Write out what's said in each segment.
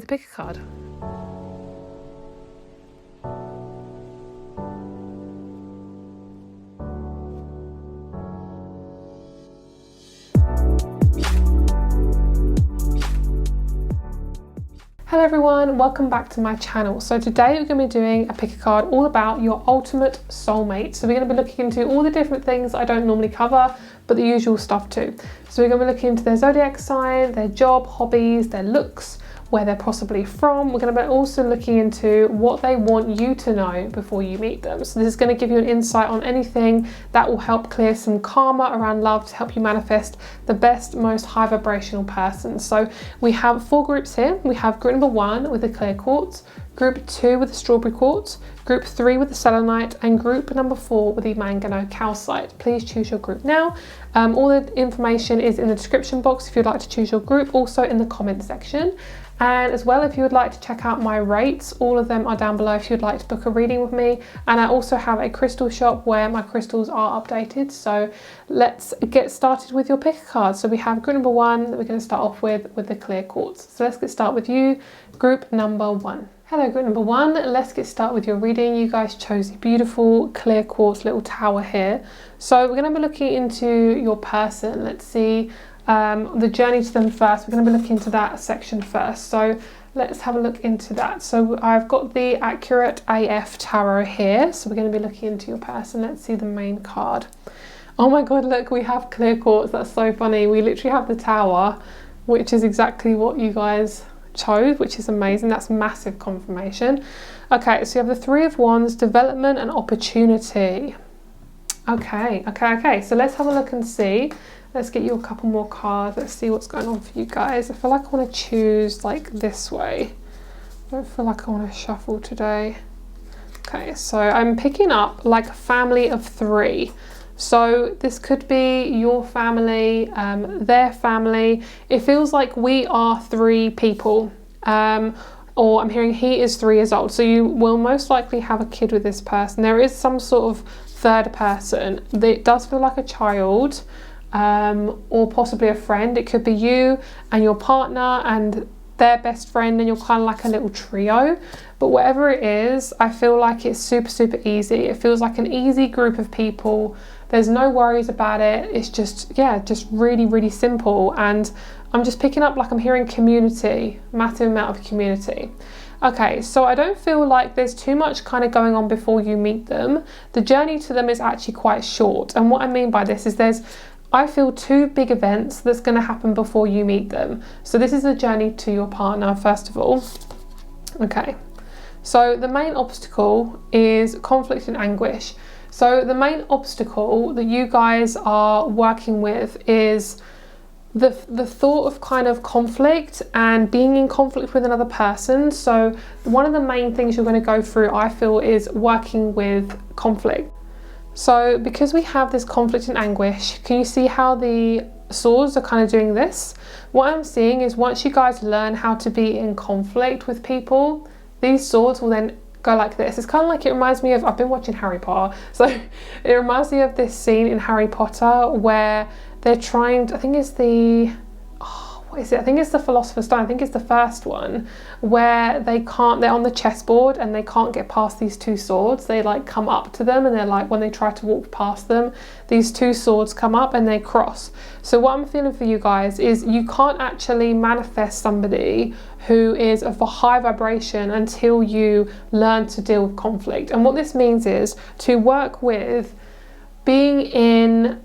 the pick a card. Hello everyone, welcome back to my channel. So today we're going to be doing a pick a card all about your ultimate soulmate. So we're going to be looking into all the different things I don't normally cover, but the usual stuff too. So we're going to be looking into their zodiac sign, their job, hobbies, their looks, where they're possibly from. We're going to be also looking into what they want you to know before you meet them. So this is going to give you an insight on anything that will help clear some karma around love to help you manifest the best, most high vibrational person. So we have 4 groups here. We have group number 1 with the clear quartz, group 2 with the strawberry quartz, group 3 with the selenite, and group number 4 with the manganese calcite. Please choose your group now. All the information is in the description box if you'd like to choose your group, also in the comment section. And as well, if you would like to check out my rates, all of them are down below if you'd like to book a reading with me. And I also have a crystal shop where my crystals are updated. So let's get started with your pick a card. So we have group number 1 that we're going to start off with the clear quartz. So let's get started with you, group number 1. Hello group number 1, let's get started with your reading. You guys chose the beautiful clear quartz little tower here. So we're going to be looking into your person. Let's see the journey to them first. We're going to be looking into that section first. So let's have a look into that. So I've got the Accurate AF Tarot here. So we're going to be looking into your person. Let's see the main card. Oh my god, look, we have clear quartz. That's so funny. We literally have the tower, which is exactly what you guys chose, which is amazing. That's massive confirmation. Okay, so you have the 3 of Wands, development and opportunity. Okay, so let's have a look and see. Let's get you a couple more cards. Let's see what's going on for you guys. I feel like I want to choose like this way. I don't feel like I want to shuffle today. Okay, so I'm picking up like a family of 3. So this could be your family, their family. It feels like we are 3 people. Or I'm hearing he is 3 years old. So you will most likely have a kid with this person. There is some sort of third person. It does feel like a child. Or possibly a friend. It could be you and your partner and their best friend, and you're kind of like a little trio. But whatever it is, I feel like it's super easy. It feels like an easy group of people. There's no worries about it. It's just, yeah, just really simple. And I'm just picking up, like I'm hearing community, massive amount of community. Okay, so I don't feel like there's too much kind of going on before you meet them. The journey to them is actually quite short. And what I mean by this is I feel 2 big events that's going to happen before you meet them. So this is the journey to your partner, first of all. Okay, so the main obstacle is conflict and anguish. So the main obstacle that you guys are working with is the thought of kind of conflict and being in conflict with another person. So one of the main things you're going to go through, I feel, is working with conflict. So because we have this conflict and anguish, can you see how the swords are kind of doing this? What I'm seeing is once you guys learn how to be in conflict with people, these swords will then go like this. It's kind of like, it reminds me of, I've been watching Harry Potter, so it reminds me of this scene in Harry Potter where they're trying to, I think it's the, what is it? I think it's the Philosopher's Stone. I think it's the first one where they're on the chessboard and they can't get past these 2 swords. They like come up to them and they're like, when they try to walk past them, these 2 swords come up and they cross. So what I'm feeling for you guys is you can't actually manifest somebody who is of a high vibration until you learn to deal with conflict. And what this means is to work with being in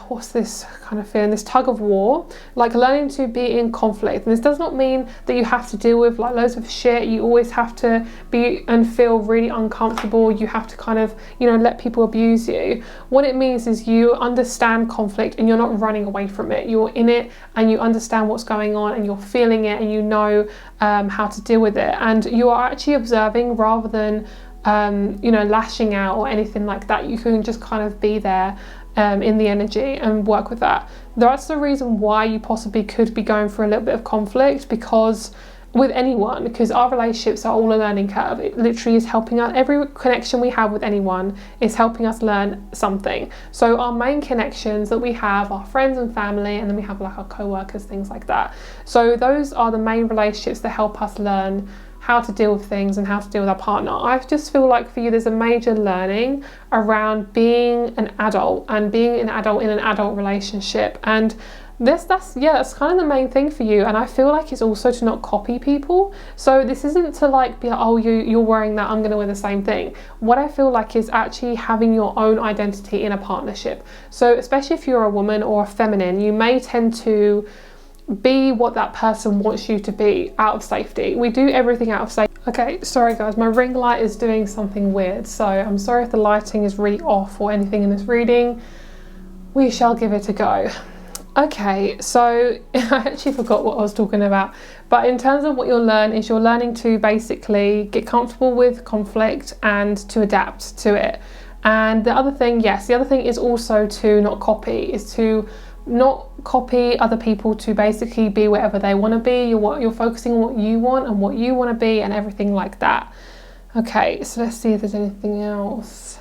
what's this kind of feeling, this tug of war, like learning to be in conflict. And this does not mean that you have to deal with like loads of shit. You always have to be and feel really uncomfortable. You have to kind of, let people abuse you. What it means is you understand conflict and you're not running away from it. You're in it and you understand what's going on and you're feeling it and you know how to deal with it. And you are actually observing rather than lashing out or anything like that. You can just kind of be there in the energy and work with that. That's the reason why you possibly could be going through a little bit of conflict, because with anyone, because our relationships are all a learning curve. It literally is helping us. Every connection we have with anyone is helping us learn something. So our main connections that we have are friends and family, and then we have like our co-workers, things like that. So those are the main relationships that help us learn how to deal with things and how to deal with our partner. I just feel like for you there's a major learning around being an adult and being an adult in an adult relationship, and that's kind of the main thing for you. And I feel like it's also to not copy people. So this isn't to like be like, oh, you're wearing that, I'm gonna wear the same thing. What I feel like is actually having your own identity in a partnership. So especially if you're a woman or a feminine, you may tend to be what that person wants you to be out of safety. We do everything out of safety. Okay, sorry guys, my ring light is doing something weird, so I'm sorry if the lighting is really off or anything in this reading. We shall give it a go. Okay, so I actually forgot what I was talking about, but in terms of what you'll learn is you're learning to basically get comfortable with conflict and to adapt to it. And the other thing is also to not copy, is to not copy other people, to basically be whatever they want to be. You're focusing on what you want and what you want to be and everything like that. Okay, so let's see if there's anything else.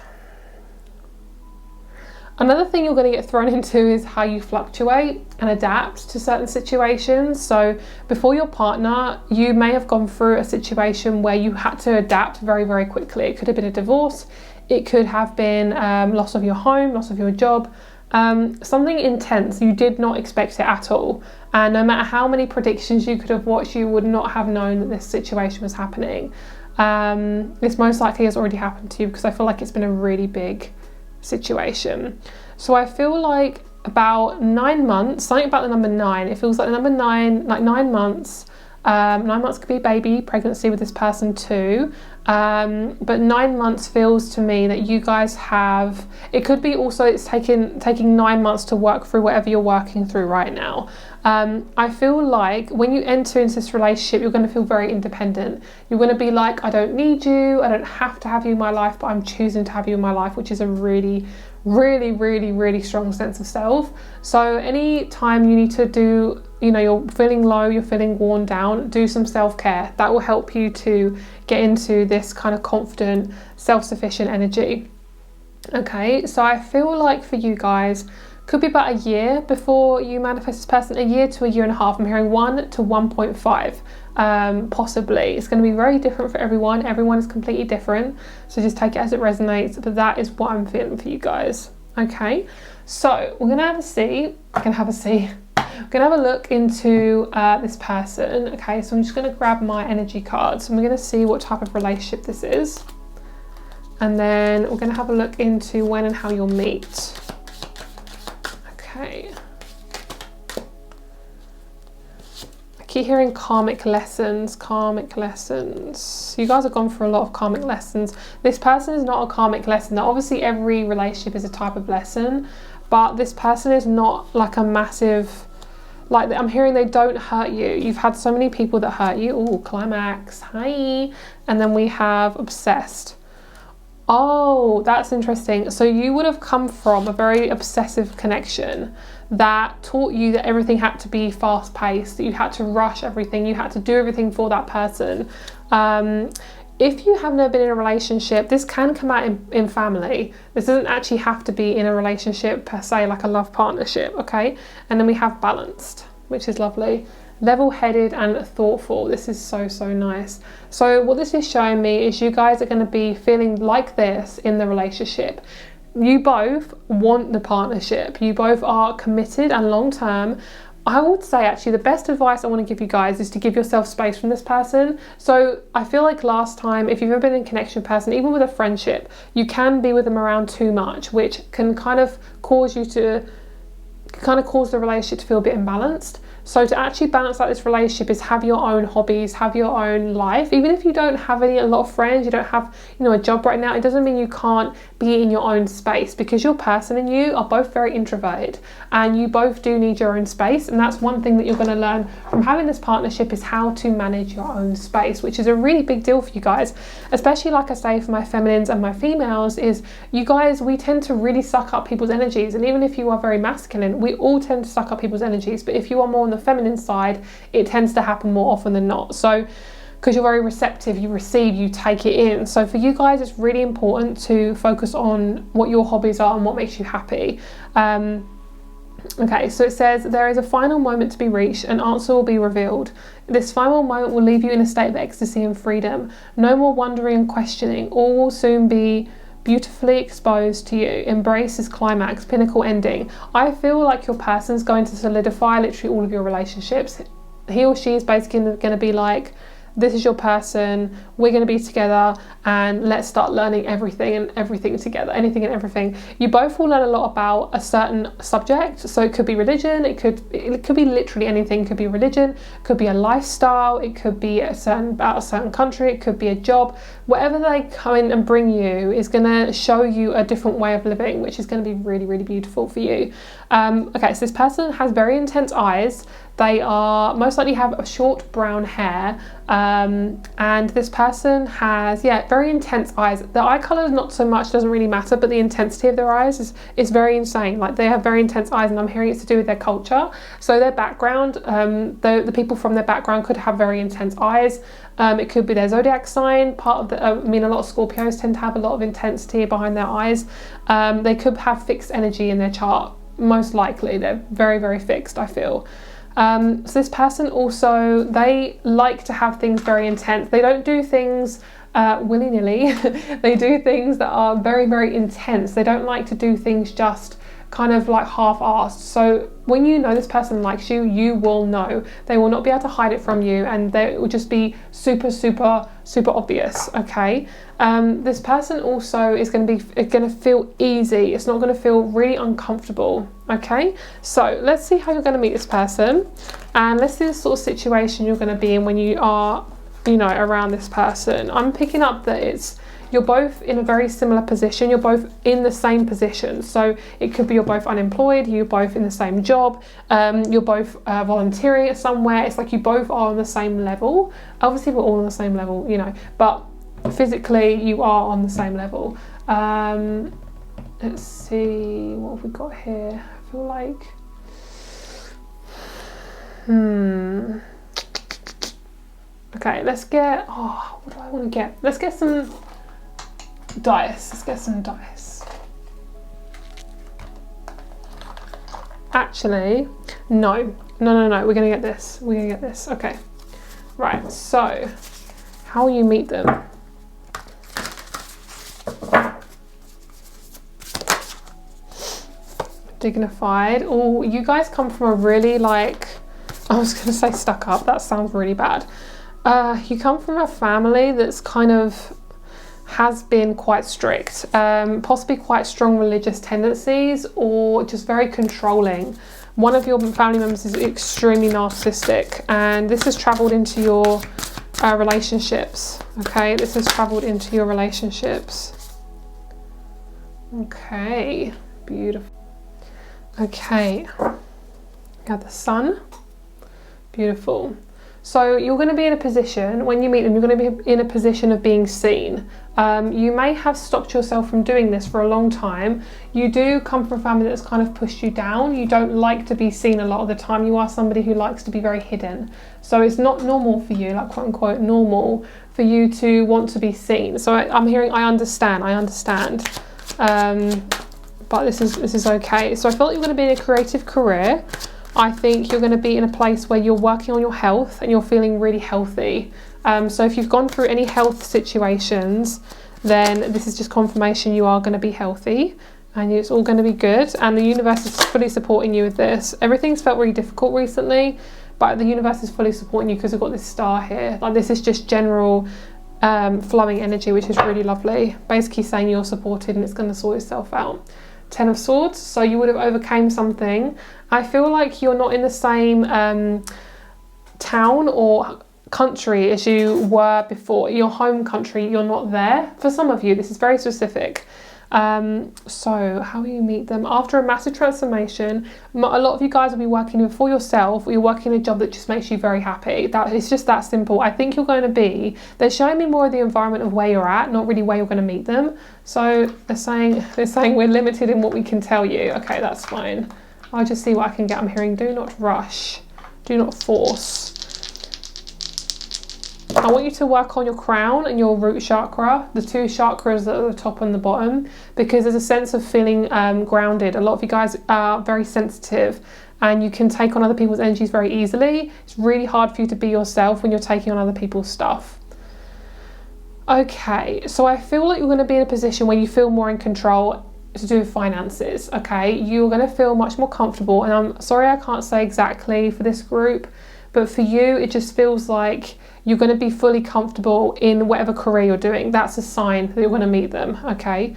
Another thing you're going to get thrown into is how you fluctuate and adapt to certain situations. So before your partner, you may have gone through a situation where you had to adapt very, very quickly. It could have been a divorce. It could have been loss of your home, loss of your job, something intense. You did not expect it at all. And no matter how many predictions you could have watched, you would not have known that this situation was happening. It's most likely has already happened to you, because I feel like it's been a really big situation. So I feel like about 9 months, something about the number 9, it feels like the number 9, like 9 months. 9 months could be baby pregnancy with this person too, but 9 months feels to me that you guys have, it could be also it's taking 9 months to work through whatever you're working through right now. I feel like when you enter into this relationship, you're going to feel very independent. You're going to be like, I don't need you, I don't have to have you in my life, but I'm choosing to have you in my life, which is a really, really, really, really strong sense of self. So any time you need to do, you're feeling low, you're feeling worn down, do some self-care. That will help you to get into this kind of confident, self-sufficient energy. Okay, so I feel like for you guys, could be about a year before you manifest this person, a year to a year and a half. I'm hearing 1 to 1.5, possibly. It's going to be very different for everyone. Everyone is completely different. So just take it as it resonates. But that is what I'm feeling for you guys. Okay, so we're going to have a see. We're going to have a look into this person. Okay, so I'm just going to grab my energy cards. And we're going to see what type of relationship this is. And then we're going to have a look into when and how you'll meet. Okay. I keep hearing karmic lessons. You guys have gone through a lot of karmic lessons. This person is not a karmic lesson. Now, obviously, every relationship is a type of lesson, but this person is not like a massive, like I'm hearing they don't hurt you. You've had so many people that hurt you. Oh, climax. Hi. And then we have obsessed. Oh, that's interesting. So you would have come from a very obsessive connection that taught you that everything had to be fast paced, that you had to rush everything, you had to do everything for that person. If you have never been in a relationship, this can come out in family. This doesn't actually have to be in a relationship per se, like a love partnership, okay? And then we have balanced, which is lovely. Level-headed and thoughtful. This is so, so nice. So what this is showing me is you guys are going to be feeling like this in the relationship. You both want the partnership. You both are committed and long-term. I would say actually the best advice I want to give you guys is to give yourself space from this person. So I feel like last time, if you've ever been in connection with a person, even with a friendship, you can be with them around too much, which can kind of cause the relationship to feel a bit imbalanced. So to actually balance out this relationship is have your own hobbies, have your own life. Even if you don't have a lot of friends, you don't have a job right now, it doesn't mean you can't be in your own space, because your person and you are both very introverted and you both do need your own space. And that's one thing that you're going to learn from having this partnership, is how to manage your own space, which is a really big deal for you guys, especially like I say for my feminines and my females, is you guys, we tend to really suck up people's energies. And even if you are very masculine, we all tend to suck up people's energies. But if you are more on the the feminine side, it tends to happen more often than not. So because you're very receptive, you receive, you take it in. So for you guys, it's really important to focus on what your hobbies are and what makes you happy. Okay, so it says, there is a final moment to be reached, an answer will be revealed. This final moment will leave you in a state of ecstasy and freedom. No more wondering and questioning. All will soon be beautifully exposed to you. Embrace this climax, pinnacle ending. I feel like your person's going to solidify literally all of your relationships. He or she is basically going to be like, this is your person, we're going to be together, and let's start learning everything and everything together, anything and everything. You both will learn a lot about a certain subject. So it could be religion, it could be literally anything. It could be religion, it could be a lifestyle, it could be about a certain country, it could be a job. Whatever they come in and bring you is going to show you a different way of living, which is going to be really, really beautiful for you. Okay, so this person has very intense eyes. They are most likely have a short brown hair, and this person has, very intense eyes. The eye colour not so much, doesn't really matter, but the intensity of their eyes is very insane. Like, they have very intense eyes, and I'm hearing it's to do with their culture. So their background, the people from their background could have very intense eyes. It could be their zodiac sign. Part of the, a lot of Scorpios tend to have a lot of intensity behind their eyes. They could have fixed energy in their chart. Most likely, they're very, very fixed, I feel. So this person also, they like to have things very intense. They don't do things willy-nilly. They do things that are very, very intense. They don't like to do things just kind of like half-assed. So when you know this person likes you, you will know. They will not be able to hide it from you, and it will just be super, super, super obvious, okay? This person also is going to feel easy. It's not going to feel really uncomfortable, okay? So let's see how you're going to meet this person, and let's see the sort of situation you're going to be in when you are, around this person. I'm picking up that you're both in a very similar position. You're both in the same position. So it could be you're both unemployed, you're both in the same job, you're both volunteering somewhere. It's like you both are on the same level. Obviously we're all on the same level, but physically you are on the same level. Let's see, what have we got here? I feel like, okay, let's get, what do I want to get? Let's get some dice. Let's get some dice. Actually, no. We're gonna get this. Okay. Right. So, how will you meet them? Dignified. Oh, you guys come from a really, I was gonna say stuck up. That sounds really bad. You come from a family that's kind of has been quite strict, possibly quite strong religious tendencies, or just very controlling. One of your family members is extremely narcissistic, and this has travelled into your relationships. Okay, this has travelled into your relationships. Okay, beautiful. Okay, got the sun. Beautiful. So you're going to be in a position, when you meet them, you're going to be in a position of being seen. You may have stopped yourself from doing this for a long time. You do come from a family that's kind of pushed you down. You don't like to be seen a lot of the time. You are somebody who likes to be very hidden. So it's not normal for you, like quote unquote normal, for you to want to be seen. So I'm hearing, I understand. But this is okay. So I feel like you're going to be in a creative career. I think you're going to be in a place where you're working on your health and you're feeling really healthy. So if you've gone through any health situations, then this is just confirmation you are going to be healthy and it's all going to be good. And the universe is fully supporting you with this. Everything's felt really difficult recently, but the universe is fully supporting you because we've got this star here. Like, this is just general flowing energy, which is really lovely. Basically saying you're supported and it's going to sort itself out. 10 of Swords, so you would have overcame something. I feel like you're not in the same town or country as you were before. Your home country, you're not there. For some of you, this is very specific. So how will you meet them? After a massive transformation, a lot of you guys will be working either for yourself or you're working a job that just makes you very happy. It's just that simple. I think you're going to be, they're showing me more of the environment of where you're at, not really where you're going to meet them. So they're saying we're limited in what we can tell you. Okay, that's fine. I'll just see what I can get. I'm hearing do not rush. Do not force. I want you to work on your crown and your root chakra, the two chakras that are at the top and the bottom, because there's a sense of feeling grounded. A lot of you guys are very sensitive and you can take on other people's energies very easily. It's really hard for you to be yourself when you're taking on other people's stuff. Okay, so I feel like you're going to be in a position where you feel more in control to do with finances, okay? You're going to feel much more comfortable, and I'm sorry I can't say exactly for this group, but for you it just feels like you're going to be fully comfortable in whatever career you're doing. That's a sign that you're going to meet them, okay?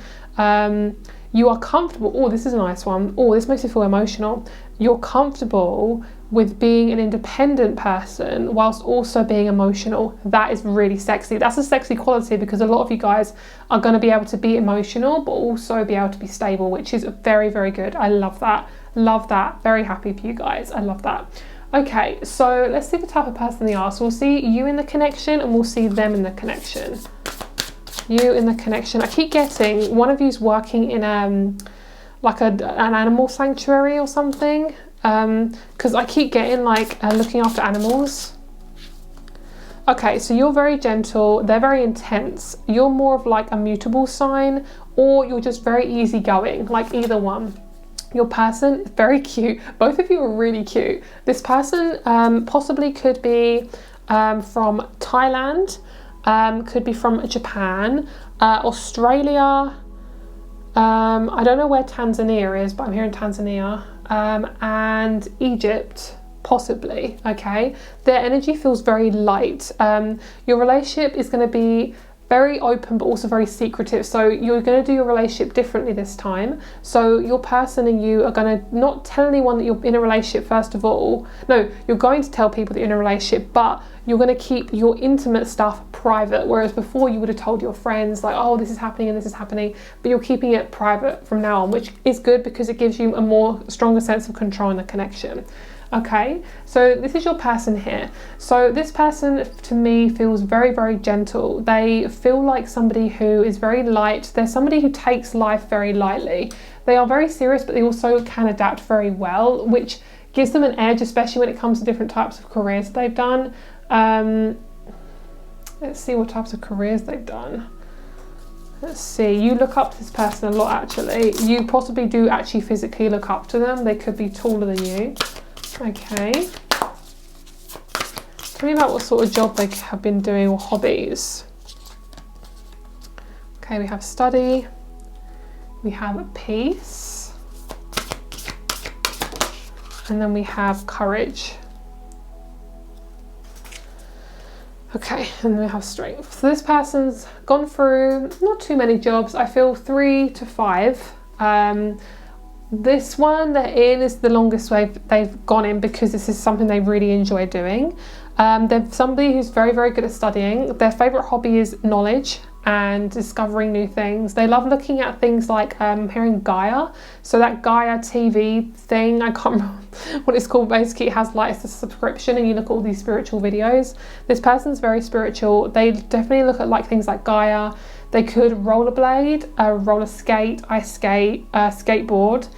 You are comfortable. Oh, this is a nice one. Oh, this makes me feel emotional. You're comfortable with being an independent person whilst also being emotional. That is really sexy. That's a sexy quality, because a lot of you guys are going to be able to be emotional but also be able to be stable, which is very, very good. I love that. Love that. Very happy for you guys. I love that. Okay, so let's see the type of person they are. So we'll see you in the connection and we'll see them in the connection. You in the connection. I keep getting one of you's working in like an animal sanctuary or something, because I keep getting like looking after animals. Okay, so you're very gentle, they're very intense. You're more of like a mutable sign, or you're just very easygoing, like either one. Your person is very cute. Both of you are really cute. This person possibly could be from Thailand, could be from Japan, Australia. I don't know where Tanzania is, but I'm here in Tanzania, and Egypt, possibly. Okay, their energy feels very light. Your relationship is going to be very open but also very secretive, so you're going to do your relationship differently this time. So your person and you are going to not tell anyone that you're in a relationship first of all. No, you're going to tell people that you're in a relationship, but you're going to keep your intimate stuff private, whereas before you would have told your friends like, oh, this is happening and this is happening, but you're keeping it private from now on, which is good because it gives you a more stronger sense of control in the connection. Okay, so this is your person here. So this person to me feels very, very gentle. They feel like somebody who is very light. They're somebody who takes life very lightly. They are very serious, but they also can adapt very well, which gives them an edge, especially when it comes to different types of careers they've done. Let's see what types of careers they've done. Let's see, you look up to this person a lot actually. You possibly do actually physically look up to them. They could be taller than you. Okay. Tell me about what sort of job they have been doing or hobbies. Okay, we have study. We have peace. And then we have courage. Okay, and then we have strength. So this person's gone through not too many jobs. I feel 3 to 5. This one they're in is the longest way they've gone in because this is something they really enjoy doing. They're somebody who's very, very good at studying. Their favourite hobby is knowledge and discovering new things. They love looking at things like hearing Gaia. So that Gaia TV thing, I can't remember what it's called. Basically it has like, it's a subscription and you look at all these spiritual videos. This person's very spiritual. They definitely look at like things like Gaia. They could rollerblade, roller skate, ice skate, skateboard.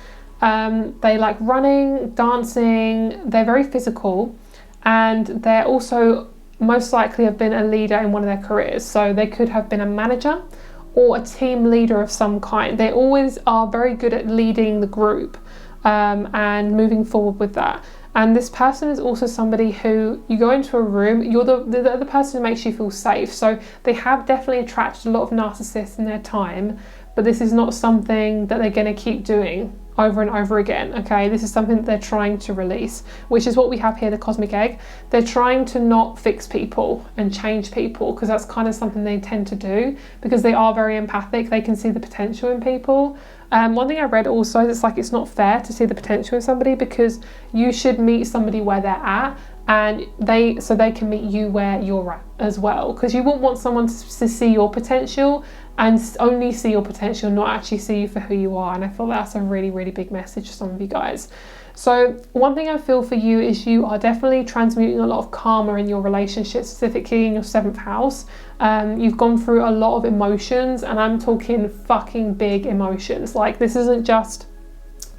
They like running, dancing. They're very physical, and they're also most likely have been a leader in one of their careers. So they could have been a manager or a team leader of some kind. They always are very good at leading the group and moving forward with that. And this person is also somebody who, you go into a room, you're the person who makes you feel safe. So they have definitely attracted a lot of narcissists in their time, but this is not something that they're going to keep doing over and over again. Okay, this is something that they're trying to release, which is what we have here, the cosmic egg. They're trying to not fix people and change people, because that's kind of something they tend to do, because they are very empathic. They can see the potential in people. One thing I read also is it's not fair to see the potential in somebody, because you should meet somebody where they're at, and so they can meet you where you're at as well, because you wouldn't want someone to see your potential and only see your potential, not actually see you for who you are. And I feel that's a really, really big message for some of you guys. So one thing I feel for you is you are definitely transmuting a lot of karma in your relationship, specifically in your 7th house. You've gone through a lot of emotions, and I'm talking fucking big emotions. Like, this isn't just,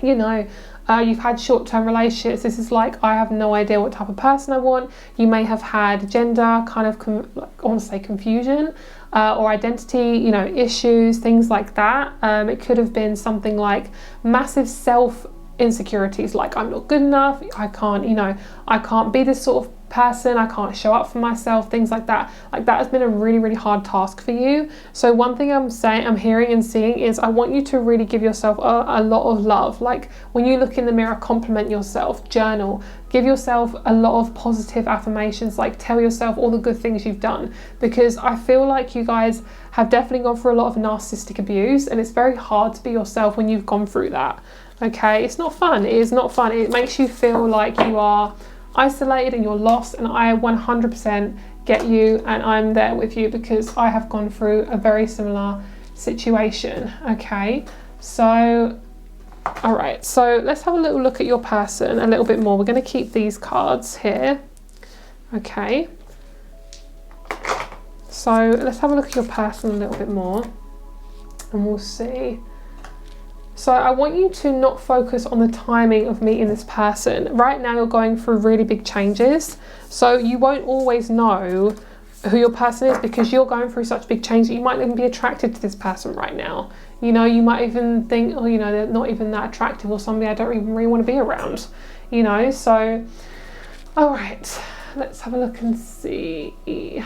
you know, You've had short-term relationships. This is like, I have no idea what type of person I want. You may have had gender kind of, I want to say confusion, or identity, you know, issues, things like that. It could have been something like massive self insecurities, like I'm not good enough, I can't, you know, I can't be this sort of person, I can't show up for myself, things like that. Like that has been a really, really hard task for you. So one thing I'm hearing and seeing is I want you to really give yourself a lot of love. Like when you look in the mirror, compliment yourself, journal, give yourself a lot of positive affirmations, like tell yourself all the good things you've done, because I feel like you guys have definitely gone through a lot of narcissistic abuse, and it's very hard to be yourself when you've gone through that. Okay, it's not fun. It is not fun. It makes you feel like you are isolated and you're lost, and I 100% get you, and I'm there with you because I have gone through a very similar situation. Okay, so all right, so let's have a little look at your person a little bit more. We're going to keep these cards here. Okay, so let's have a look at your person a little bit more and we'll see. So I want you to not focus on the timing of meeting this person. Right now you're going through really big changes, so you won't always know who your person is because you're going through such big change that you might even be attracted to this person right now. You know, you might even think, oh, you know, they're not even that attractive, or somebody I don't even really want to be around, you know. So all right, let's have a look and see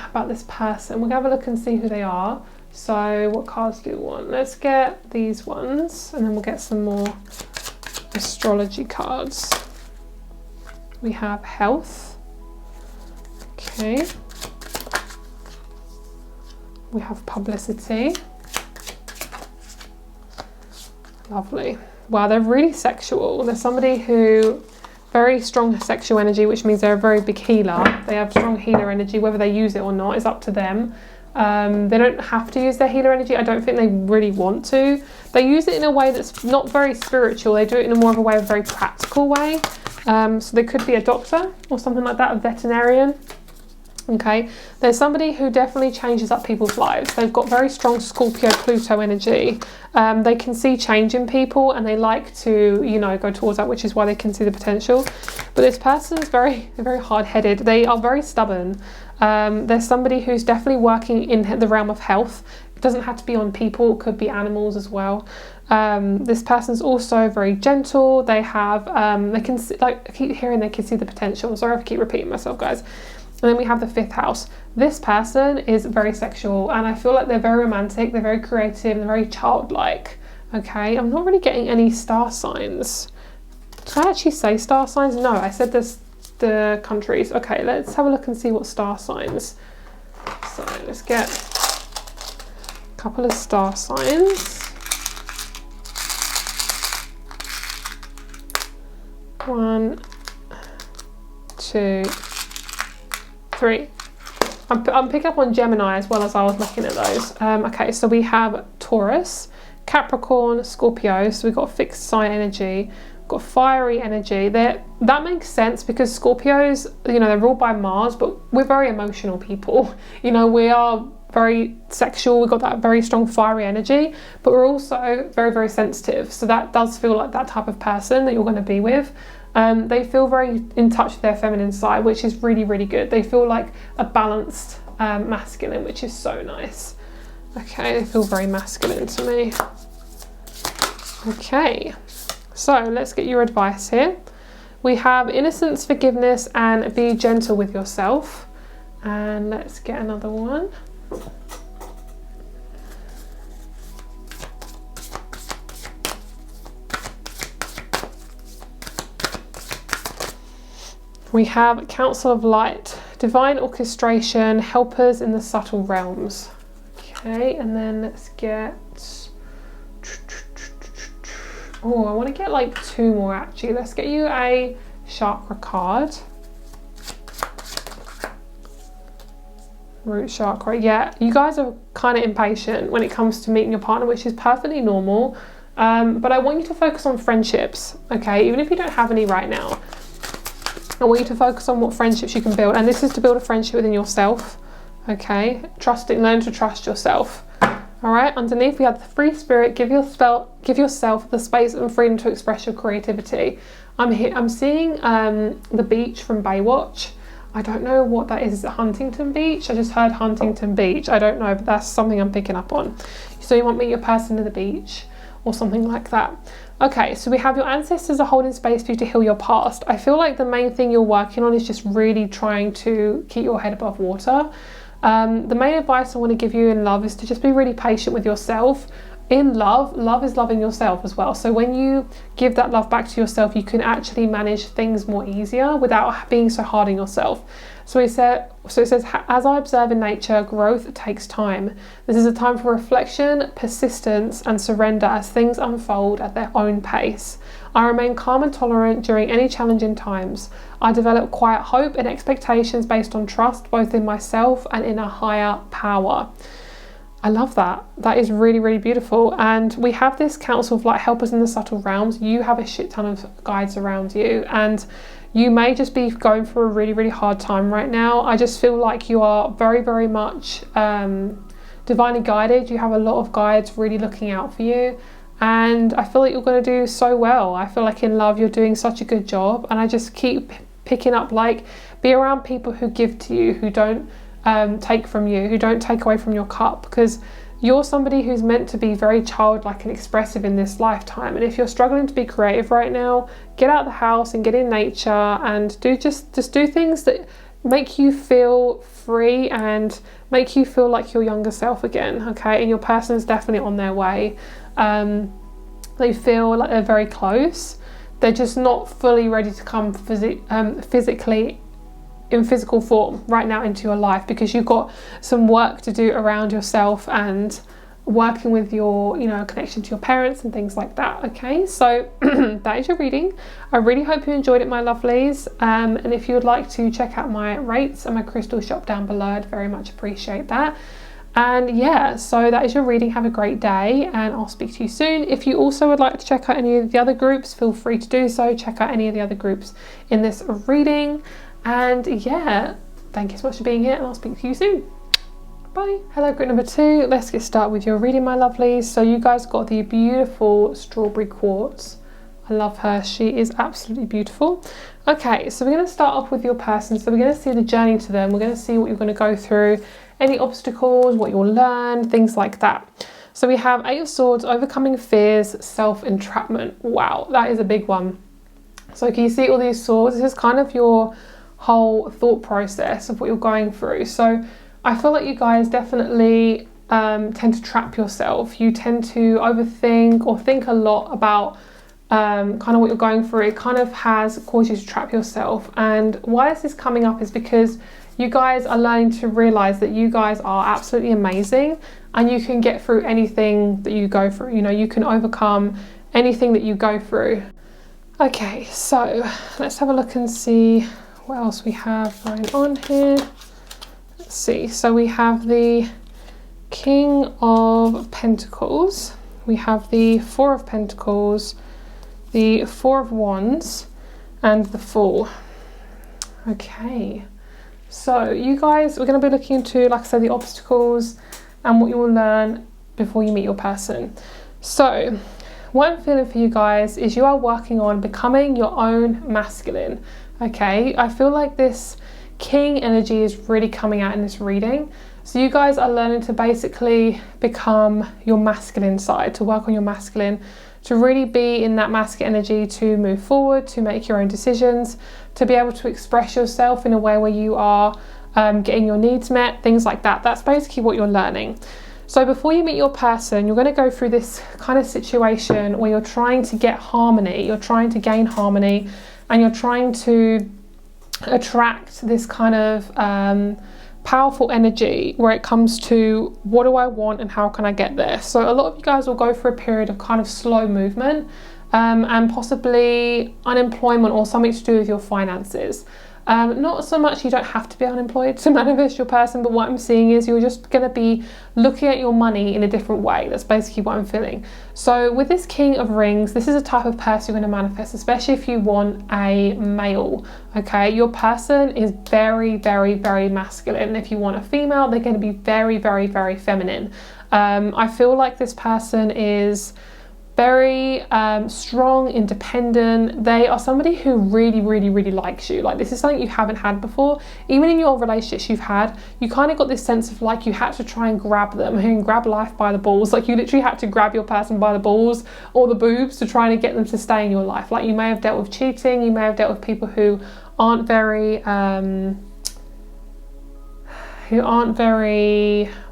about this person. We're gonna have a look and see who they are. So what cards do you want? Let's get these ones, and then we'll get some more astrology cards. We have health. Okay. We have publicity. Lovely. Wow, they're really sexual. They're somebody who, very strong sexual energy, which means they're a very big healer. They have strong healer energy. Whether they use it or not is up to them. They don't have to use their healer energy. I don't think they really want to. They use it in a way that's not very spiritual. They do it in a more of a way, a very practical way. So they could be a doctor or something like that, a veterinarian. Okay, there's somebody who definitely changes up people's lives. They've got very strong Scorpio Pluto energy. They can see change in people, and they like to, you know, go towards that, which is why they can see the potential. But this person is very, very hard-headed. They are very stubborn. There's somebody who's definitely working in the realm of health. It doesn't have to be on people, it could be animals as well. This person's also very gentle. They have, they can see, like I keep hearing, they can see the potential. Sorry if I keep repeating myself, guys. And then we have the fifth house. This person is very sexual, and I feel like they're very romantic, they're very creative, they're very childlike. Okay, I'm not really getting any star signs. Did I actually say star signs? No, I said this, the countries. Okay, let's have a look and see what star signs. So let's get a couple of star signs. 1, 2, 3. I'm picking up on Gemini as well as I was looking at those. Okay, so we have Taurus, Capricorn, Scorpio. So we've got fixed sign energy, we've got fiery energy. That makes sense because Scorpios, you know, they're ruled by Mars, but we're very emotional people. You know, we are very sexual. We've got that very strong fiery energy, but we're also very, very sensitive. So that does feel like that type of person that you're going to be with. They feel very in touch with their feminine side, which is really, really good. They feel like a balanced masculine, which is so nice. Okay, they feel very masculine to me. Okay, so let's get your advice here. We have innocence, forgiveness, and be gentle with yourself. And let's get another one. We have Council of Light, Divine Orchestration, Helpers in the Subtle Realms. Okay, and then let's get... Oh, I want to get like 2 more actually. Let's get you a chakra card. Root chakra. Yeah, you guys are kind of impatient when it comes to meeting your partner, which is perfectly normal. But I want you to focus on friendships, okay? Even if you don't have any right now. I want you to focus on what friendships you can build, and this is to build a friendship within yourself, okay? Learn to trust yourself. All right, underneath we have the free spirit. Give yourself the space and freedom to express your creativity. I'm seeing the beach from Baywatch. I don't know what that is. Is it Huntington Beach? I just heard Huntington Beach. I don't know, but that's something I'm picking up on. So you want to meet your person at the beach or something like that. Okay, so we have your ancestors are holding space for you to heal your past. I feel like the main thing you're working on is just really trying to keep your head above water. The main advice I want to give you in love is to just be really patient with yourself. In love is loving yourself as well. So when you give that love back to yourself, you can actually manage things more easier without being so hard on yourself. So it says, as I observe in nature, growth takes time. This is a time for reflection, persistence, and surrender as things unfold at their own pace. I remain calm and tolerant during any challenging times. I develop quiet hope and expectations based on trust, both in myself and in a higher power. I love that. That is really, really beautiful. And we have this council of light, help us in the subtle realms. You have a shit ton of guides around you, and you may just be going through a really, really hard time right now. I just feel like you are very, very much divinely guided. You have a lot of guides really looking out for you. And I feel like you're going to do so well. I feel like in love, you're doing such a good job. And I just keep picking up, like, be around people who give to you, who don't take from you, who don't take away from your cup, because you're somebody who's meant to be very childlike and expressive in this lifetime. And if you're struggling to be creative right now, get out of the house and get in nature and just do things that make you feel free and make you feel like your younger self again. Okay, and your person is definitely on their way. They feel like they're very close. They're just not fully ready to come physically in physical form right now into your life, because you've got some work to do around yourself and working with your, connection to your parents and things like that. Okay, so that is your reading. I really hope you enjoyed it, my lovelies. And if you would like to check out my rates and my crystal shop down below, I'd very much appreciate that. And yeah, so that is your reading. Have a great day, and I'll speak to you soon. If you also would like to check out any of the other groups, feel free to do so. Check out any of the other groups in this reading. And yeah, thank you so much for being here, and I'll speak to you soon. Bye. Hello, group number 2. Let's get started with your reading, my lovelies. So you guys got the beautiful strawberry quartz. I love her. She is absolutely beautiful. Okay, so we're going to start off with your person. So we're going to see the journey to them. We're going to see what you're going to go through, any obstacles, what you'll learn, things like that. So we have 8 of Swords, overcoming fears, self-entrapment. Wow, that is a big one. So can you see all these swords? This is kind of your whole thought process of what you're going through. So I feel like you guys definitely tend to trap yourself. You tend to overthink or think a lot about kind of what you're going through. It kind of has caused you to trap yourself. And why is this coming up is because you guys are learning to realize that you guys are absolutely amazing, and you can get through anything that you go through. You can overcome anything that you go through. Okay, so let's have a look and see what else we have going on here. Let's see. So we have the King of Pentacles. We have the 4 of Pentacles, the 4 of Wands, and the Fool. Okay. So you guys, we're going to be looking into, like I said, the obstacles and what you will learn before you meet your person. So what I'm feeling for you guys is you are working on becoming your own masculine. Okay, I feel like this king energy is really coming out in this reading. So you guys are learning to basically become your masculine side, to work on your masculine, to really be in that masculine energy, to move forward, to make your own decisions, to be able to express yourself in a way where you are getting your needs met, things like that. That's basically what you're learning. So before you meet your person, you're going to go through this kind of situation where you're trying to get harmony, you're trying to gain harmony, and you're trying to attract this kind of powerful energy where it comes to what do I want and how can I get there. So a lot of you guys will go through a period of kind of slow movement and possibly unemployment or something to do with your finances. Not so much you don't have to be unemployed to manifest your person, but what I'm seeing is you're just going to be looking at your money in a different way. That's basically what I'm feeling. So with this King of Rings, this is a type of person you're going to manifest, especially if you want a male, okay? Your person is very, very, very masculine. If you want a female, they're going to be very, very, very feminine. I feel like this person is very strong, independent. They are somebody who really, really, really likes you. Like, this is something you haven't had before. Even in your relationships you've had, you kind of got this sense of like you had to try and grab them and grab life by the balls. Like, you literally had to grab your person by the balls or the boobs to try and get them to stay in your life. Like, you may have dealt with cheating, you may have dealt with people who aren't very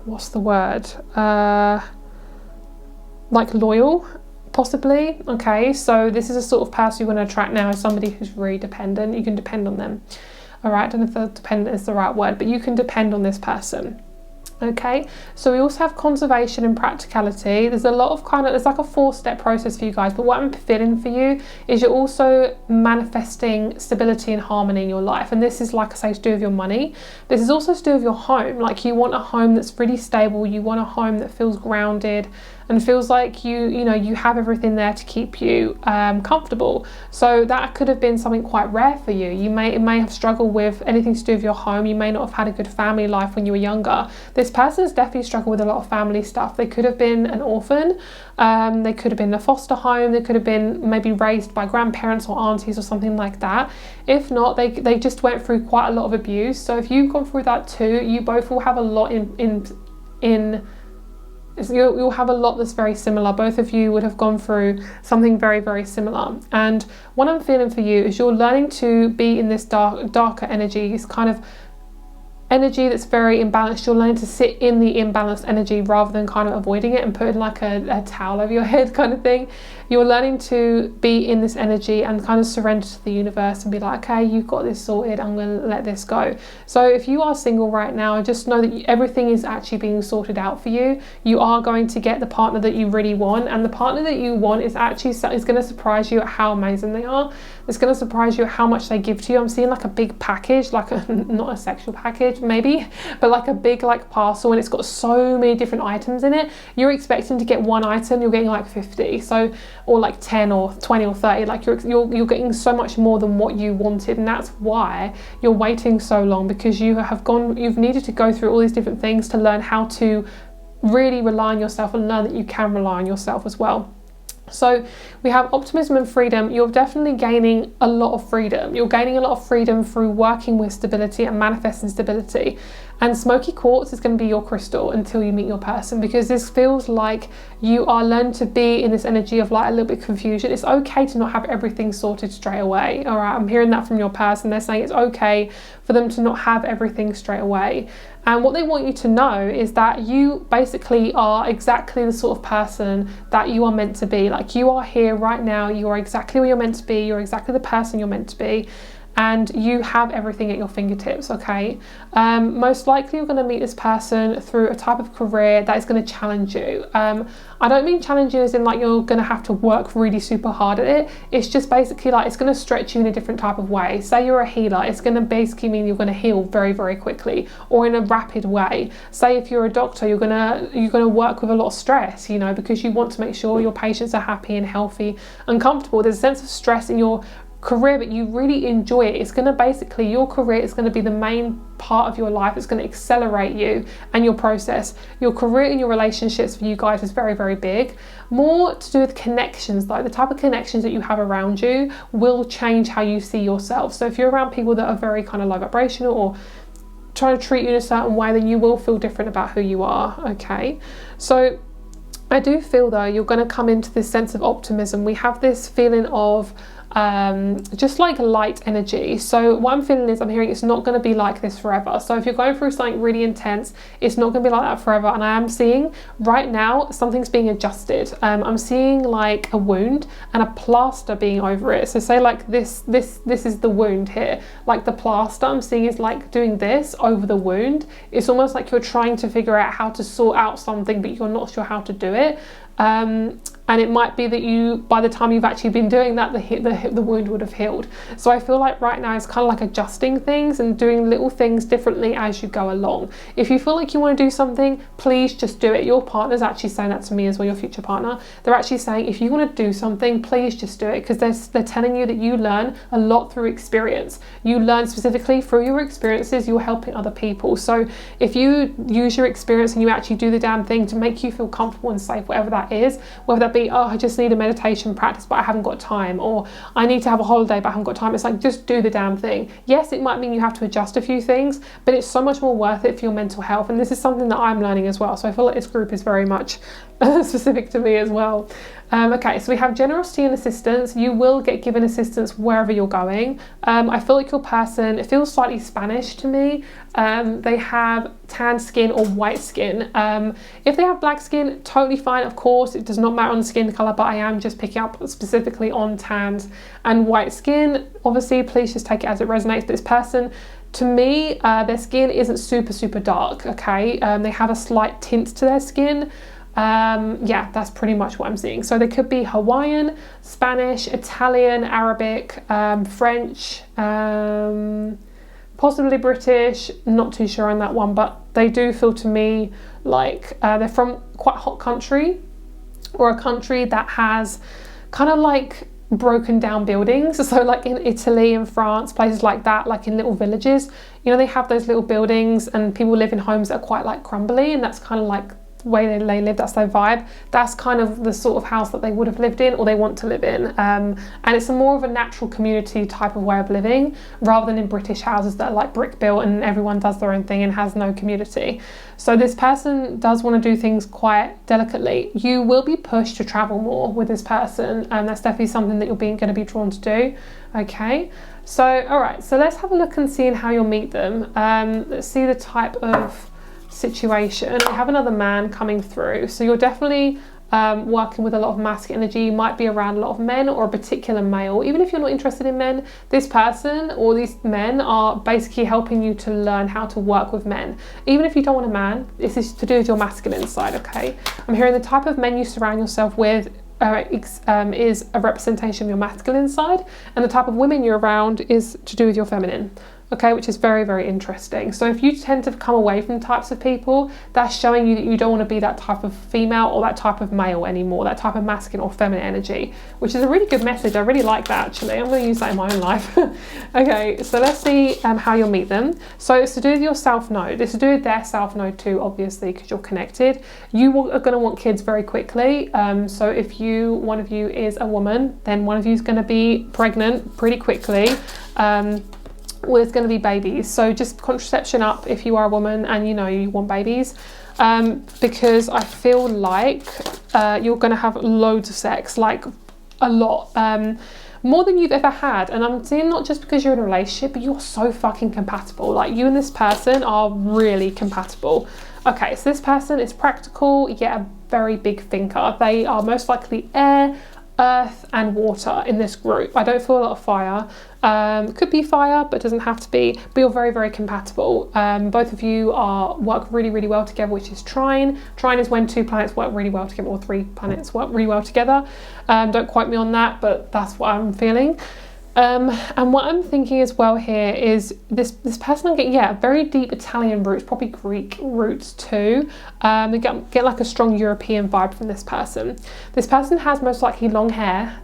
what's the word? Like loyal, possibly. Okay, so this is a sort of person you want to attract now, is somebody who's really dependent. You can depend on them. All right, I don't know if the dependent is the right word, but you can depend on this person. Okay, so we also have conservation and practicality. There's a lot of there's like a 4-step process for you guys, but what I'm feeling for you is you're also manifesting stability and harmony in your life. And this is, like I say, to do with your money. This is also to do with your home. Like, you want a home that's really stable. You want a home that feels grounded and feels like you have everything there to keep you comfortable. So that could have been something quite rare for you. It may have struggled with anything to do with your home. You may not have had a good family life when you were younger. This person has definitely struggled with a lot of family stuff. They could have been an orphan. They could have been in a foster home. They could have been maybe raised by grandparents or aunties or something like that. If not, they just went through quite a lot of abuse. So if you've gone through that too, you both will have a lot you'll have a lot that's very similar. Both of you would have gone through something very, very similar. And what I'm feeling for you is you're learning to be in this darker energy, this kind of energy that's very imbalanced. You're learning to sit in the imbalanced energy rather than kind of avoiding it and putting like a towel over your head kind of thing. You're learning to be in this energy and kind of surrender to the universe and be like, okay, you've got this sorted, I'm going to let this go. So if you are single right now, just know that everything is actually being sorted out for you. You are going to get the partner that you really want, and the partner that you want is going to surprise you at how amazing they are. It's going to surprise you at how much they give to you. I'm seeing like a big package, like not a sexual package maybe, but like a big like parcel, and it's got so many different items in it. You're expecting to get one item, you're getting like 50, so, or like 10 or 20 or 30. Like you're getting so much more than what you wanted, and that's why you're waiting so long, because you've needed to go through all these different things to learn how to really rely on yourself and learn that you can rely on yourself as well. So we have optimism and freedom. You're definitely gaining a lot of freedom. You're gaining a lot of freedom through working with stability and manifesting stability. And smoky quartz is going to be your crystal until you meet your person, because this feels like you are learning to be in this energy of like a little bit of confusion. It's okay to not have everything sorted straight away. All right, I'm hearing that from your person. They're saying it's okay for them to not have everything straight away. And what they want you to know is that you basically are exactly the sort of person that you are meant to be. Like, you are here right now. You are exactly where you're meant to be. You're exactly the person you're meant to be. And you have everything at your fingertips, okay? Most likely you're going to meet this person through a type of career that is going to challenge you. I don't mean challenging as in like you're going to have to work really super hard at it. It's just basically like it's going to stretch you in a different type of way. Say you're a healer, it's going to basically mean you're going to heal very, very quickly or in a rapid way. Say if you're a doctor, you're going to work with a lot of stress, you know, because you want to make sure your patients are happy and healthy and comfortable. There's a sense of stress in your career, but you really enjoy it. It's going to basically, your career is going to be the main part of your life. It's going to accelerate you and your process. Your career and your relationships for you guys is very, very big. More to do with connections, like the type of connections that you have around you will change how you see yourself. So if you're around people that are very kind of low vibrational or trying to treat you in a certain way, then you will feel different about who you are, okay? So I do feel though you're going to come into this sense of optimism. We have this feeling of just like light energy. So what I'm feeling is I'm hearing it's not going to be like this forever. So if you're going through something really intense, it's not going to be like that forever. And I am seeing right now something's being adjusted. I'm seeing like a wound and a plaster being over it. So say like this is the wound here, like the plaster I'm seeing is like doing this over the wound. It's almost like you're trying to figure out how to sort out something, but you're not sure how to do it. and it might be that you, by the time you've actually been doing that, the wound would have healed. So I feel like right now it's kind of like adjusting things and doing little things differently as you go along. If you feel like you want to do something, please just do it. Your partner's actually saying that to me as well, your future partner. They're actually saying, if you want to do something, please just do it, because they're telling you that you learn a lot through experience. You learn specifically through your experiences, you're helping other people. So if you use your experience and you actually do the damn thing to make you feel comfortable and safe, whatever that is, whether that be, oh, I just need a meditation practice but I haven't got time, or I need to have a holiday but I haven't got time. It's like, just do the damn thing. Yes, it might mean you have to adjust a few things, but it's so much more worth it for your mental health. And this is something that I'm learning as well. So I feel like this group is very much specific to me as well. Okay, so we have generosity and assistance. You will get given assistance wherever you're going. I feel like your person, it feels slightly Spanish to me. They have tan skin or white skin. If they have black skin, totally fine, of course. It does not matter on the skin colour, but I am just picking up specifically on tans and white skin. Obviously, please just take it as it resonates. But this person, to me, their skin isn't super dark, okay? They have a slight tint to their skin. Yeah, that's pretty much what I'm seeing. So they could be Hawaiian, Spanish, Italian, Arabic, French, possibly British, not too sure on that one, but they do feel to me like they're from quite a hot country, or a country that has kind of like broken down buildings. So like in Italy and France, places like that, like in little villages, you know, they have those little buildings and people live in homes that are quite like crumbly, and that's kind of like way they live, that's their vibe. That's kind of the sort of house that they would have lived in, or they want to live in, and it's a more of a natural community type of way of living, rather than in British houses that are like brick built and everyone does their own thing and has no community. So this person does want to do things quite delicately. You will be pushed to travel more with this person, and that's definitely something that you're going to be drawn to do. Okay, so all right, so let's have a look and see how you'll meet them. Let's see the type of situation. We have another man coming through, so you're definitely working with a lot of masculine energy. You might be around a lot of men or a particular male. Even if you're not interested in men, this person or these men are basically helping you to learn how to work with men. Even if you don't want a man, this is to do with your masculine side, okay? I'm hearing the type of men you surround yourself with is a representation of your masculine side, and the type of women you're around is to do with your feminine. Okay, which is very interesting. So if you tend to come away from types of people, that's showing you that you don't want to be that type of female or that type of male anymore, that type of masculine or feminine energy, which is a really good message. I really like that, actually. I'm going to use that in my own life. Okay, so let's see how you'll meet them. So it's to do with your self node. It's to do with their self node too, obviously, because you're connected. You are going to want kids very quickly. So if one of you is a woman, then one of you is going to be pregnant pretty quickly. Well, it's going to be babies, so just contraception up if you are a woman and you know you want babies, because I feel like you're going to have loads of sex, like a lot, more than you've ever had. And I'm seeing not just because you're in a relationship, but you're so fucking compatible. Like, you and this person are really compatible. Okay, so this person is practical yet a very big thinker. They are most likely air, earth and water in this group. I don't feel a lot of fire. Could be fire, but doesn't have to be. But you're very compatible. Both of you work really well together, which is trine. Trine is when two planets work really well together, or three planets work really well together. Don't quote me on that, but that's what I'm feeling. And what I'm thinking as well here is this person I'm getting, very deep Italian roots, probably Greek roots too. They get like a strong European vibe from this person. This person has most likely long hair,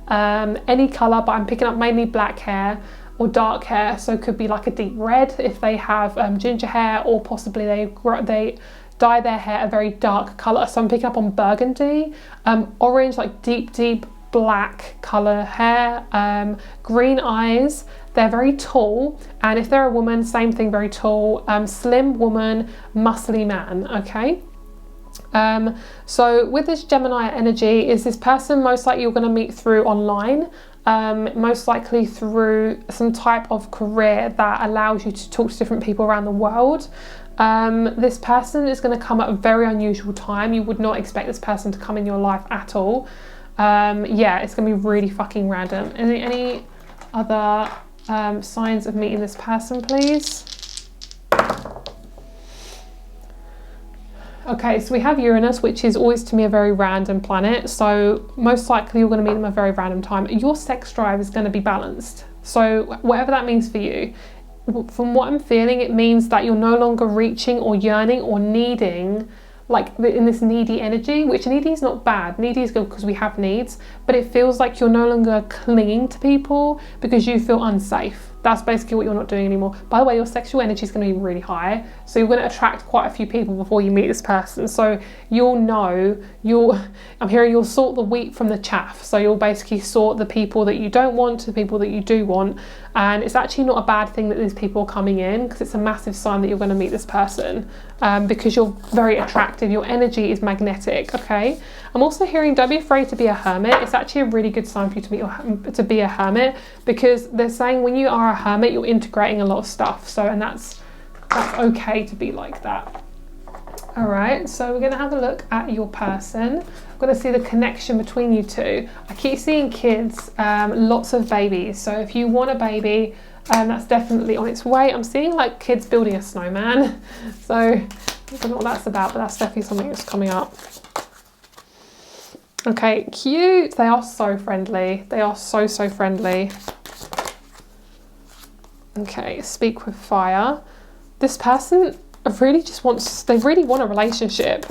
any colour, but I'm picking up mainly black hair or dark hair. So it could be like a deep red if they have ginger hair, or possibly they dye their hair a very dark colour. So I'm picking up on burgundy, orange, like deep black colour hair, green eyes. They're very tall, and if they're a woman, same thing, very tall, slim woman, muscly man. Okay, so with this Gemini energy, is this person most likely you're going to meet through online, most likely through some type of career that allows you to talk to different people around the world. This person is going to come at a very unusual time. You would not expect this person to come in your life at all. It's gonna be really fucking random. Any other signs of meeting this person, please? Okay, so we have Uranus, which is always to me a very random planet. So most likely you're going to meet them at a very random time. Your sex drive is going to be balanced. So whatever that means for you, from what I'm feeling, it means that you're no longer reaching or yearning or needing, like in this needy energy, which needy is not bad. Needy is good because we have needs, but it feels like you're no longer clinging to people because you feel unsafe. That's basically what you're not doing anymore. By the way, your sexual energy is going to be really high. So you're going to attract quite a few people before you meet this person. So you'll know, I'm hearing you'll sort the wheat from the chaff. So you'll basically sort the people that you don't want to the people that you do want. And it's actually not a bad thing that these people are coming in, because it's a massive sign that you're going to meet this person, because you're very attractive. Your energy is magnetic, okay? I'm also hearing don't be afraid to be a hermit. It's actually a really good sign for you to be a hermit, because they're saying when you are a hermit, you're integrating a lot of stuff. So, and that's okay to be like that. All right, so we're going to have a look at your person. I'm going to see the connection between you two. I keep seeing kids, lots of babies. So if you want a baby, that's definitely on its way. I'm seeing like kids building a snowman. So I don't know what that's about, but that's definitely something that's coming up. Okay, cute. They are so friendly. They are so friendly. Okay, speak with fire. This person really just they really want a relationship.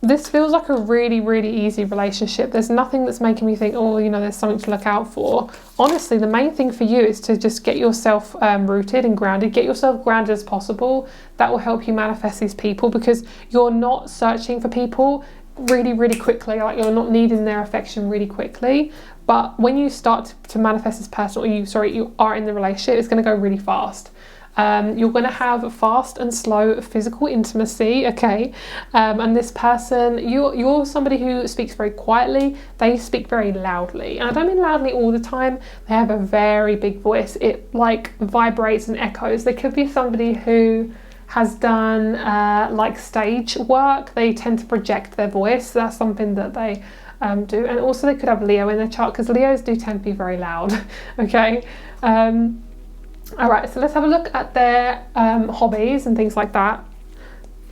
This feels like a really easy relationship. There's nothing that's making me think, oh, there's something to look out for. Honestly, the main thing for you is to just get yourself rooted and grounded. Get yourself grounded as possible. That will help you manifest these people, because you're not searching for people really quickly. Like, you're not needing their affection really quickly. But when you start to manifest this person, or you are in the relationship, it's going to go really fast. You're going to have fast and slow physical intimacy, okay? And this person, you're somebody who speaks very quietly. They speak very loudly. And I don't mean loudly all the time. They have a very big voice. It like vibrates and echoes. They could be somebody who has done like stage work. They tend to project their voice. So that's something that they do. And also they could have Leo in their chart, because Leos do tend to be very loud, okay? All right, so let's have a look at their hobbies and things like that.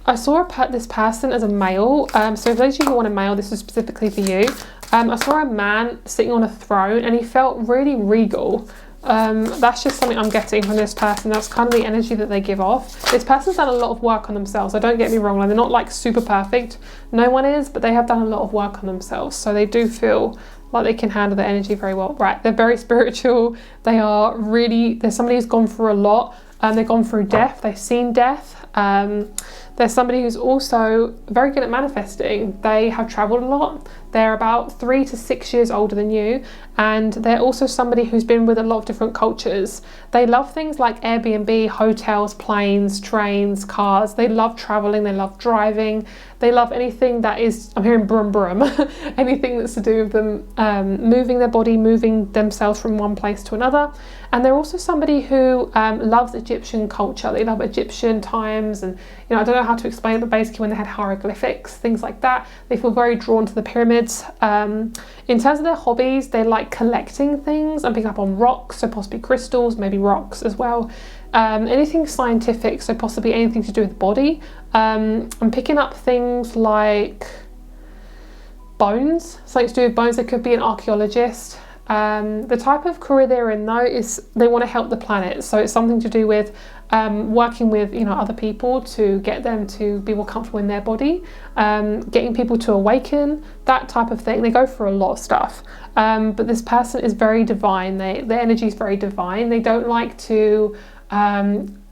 I saw this person as a male. So if those of you who want a male, this is specifically for you. I saw a man sitting on a throne, and he felt really regal. That's just something I'm getting from this person. That's kind of the energy that they give off. This person's done a lot of work on themselves. So don't get me wrong, like, they're not like super perfect. No one is, but they have done a lot of work on themselves. So they do feel like they can handle their energy very well. Right, they're very spiritual. There's somebody who's gone through a lot. They've gone through death. They've seen death. There's somebody who's also very good at manifesting. They have traveled a lot. They're about 3 to 6 years older than you. And they're also somebody who's been with a lot of different cultures. They love things like Airbnb, hotels, planes, trains, cars. They love traveling. They love driving. They love anything that is, I'm hearing brum brum, anything that's to do with them moving their body, moving themselves from one place to another. And they're also somebody who loves Egyptian culture. They love Egyptian times, and I don't know how to explain it, but basically when they had hieroglyphics, things like that, they feel very drawn to the pyramids. In terms of their hobbies, they like collecting things and picking up on rocks, so possibly crystals, maybe rocks as well. Anything scientific, so possibly anything to do with the body. I'm picking up things like bones, something to do with bones. They could be an archaeologist. The type of career they're in though is they want to help the planet, so it's something to do with working with other people to get them to be more comfortable in their body, getting people to awaken, that type of thing. They go for a lot of stuff, but this person is very divine. Their energy is very divine. They don't like to I'm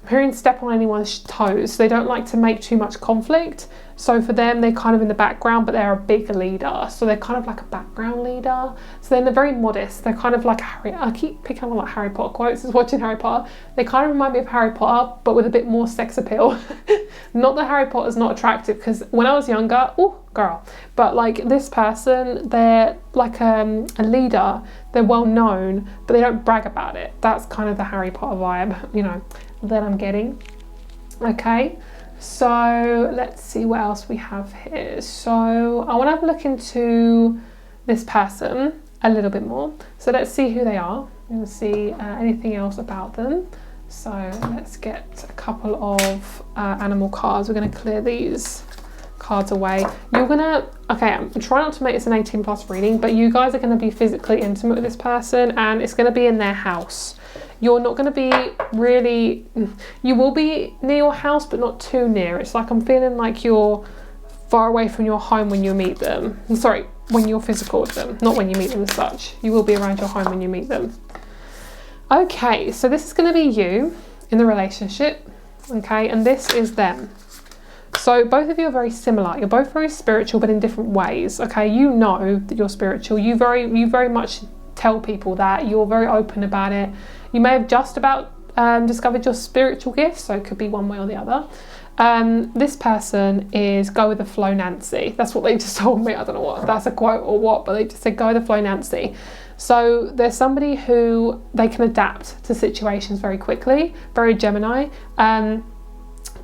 hearing step on anyone's toes. They don't like to make too much conflict. So for them, they're kind of in the background, but they're a big leader. So they're kind of like a background leader. So then they're very modest. They're kind of like I keep picking up on like Harry Potter quotes as watching Harry Potter. They kind of remind me of Harry Potter, but with a bit more sex appeal. Not that Harry Potter's not attractive, because when I was younger, oh girl. But like this person, they're like a leader. They're well known, but they don't brag about it. That's kind of the Harry Potter vibe, that I'm getting. Okay. So let's see what else we have here. So I want to have a look into this person a little bit more. So let's see who they are. We're going to see anything else about them. So let's get a couple of animal cards. We're going to clear these cards away. You're gonna, okay, I'm trying not to make this an 18+ reading, but you guys are going to be physically intimate with this person, and it's going to be in their house. You're not going to be really, you will be near your house, but not too near. It's like I'm feeling like you're far away from your home when you meet them. Sorry, when you're physical with them, not when you meet them as such. You will be around your home when you meet them. Okay, so this is going to be you in the relationship, okay, and this is them. So both of you are very similar. You're both very spiritual, but in different ways. Okay, you know that you're spiritual. You very much tell people that. You're very open about it. You may have just about discovered your spiritual gifts, so it could be one way or the other. This person is go with the flow Nancy. That's what they just told me. I don't know what that's a quote or what, but they just said go with the flow Nancy. So there's somebody who they can adapt to situations very quickly, very Gemini.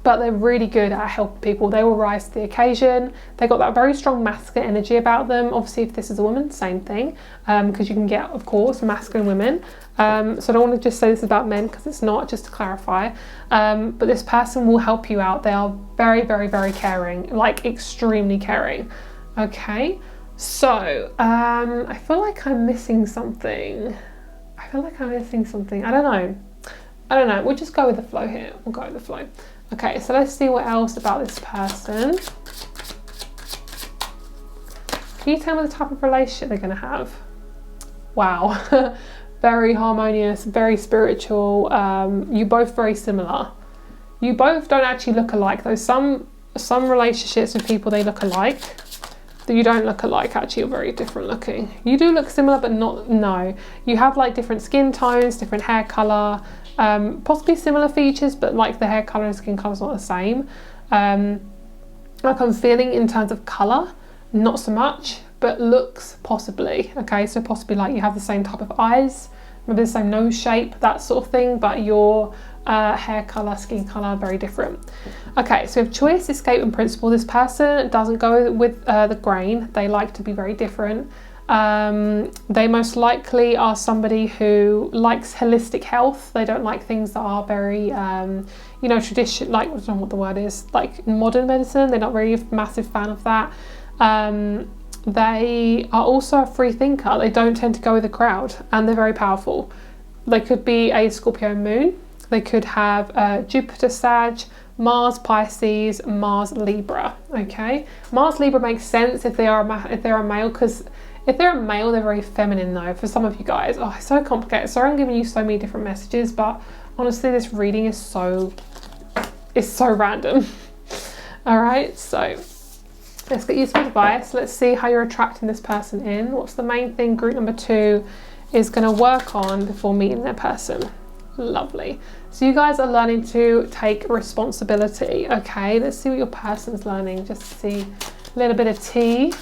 But they're really good at helping people. They will rise to the occasion. They got that very strong masculine energy about them. Obviously, if this is a woman, same thing, because you can get, of course, masculine women. So I don't want to just say this is about men, because it's not, just to clarify. But this person will help you out. They are very, very, very caring, like extremely caring. Okay, so I feel like I'm missing something. I don't know. We'll just go with the flow here. We'll go with the flow. Okay, so let's see what else about this person. Can you tell me the type of relationship they're going to have? Wow, very harmonious, very spiritual. You both very similar. You both don't actually look alike though. Some relationships with people, they look alike. That you don't look alike, actually you're very different looking. You do look similar, but not, no. You have like different skin tones, different hair colour, possibly similar features, but like the hair colour and skin colour is not the same. Like I'm feeling in terms of colour, not so much, but looks possibly. Okay, so possibly like you have the same type of eyes, maybe the same nose shape, that sort of thing, but your hair colour, skin colour, very different. Okay, so we have choice, escape and principle. This person doesn't go with the grain. They like to be very different. They most likely are somebody who likes holistic health. They don't like things that are very, you know, tradition, like, I don't know what the word is, like modern medicine. They're not really a massive fan of that. They are also a free thinker. They don't tend to go with the crowd, and they're very powerful. They could be a Scorpio moon. They could have Jupiter Sag, Mars Pisces, Mars Libra. Okay, Mars Libra makes sense if they are a male, because if they're a male, they're very feminine though. For some of you guys, oh, it's so complicated. Sorry, I'm giving you so many different messages, but honestly, this reading is so random. All right, so let's get you some advice. Let's see how you're attracting this person in. What's the main thing group number 2 is going to work on before meeting their person? Lovely. So you guys are learning to take responsibility. Okay, let's see what your person's learning. Just to see a little bit of tea.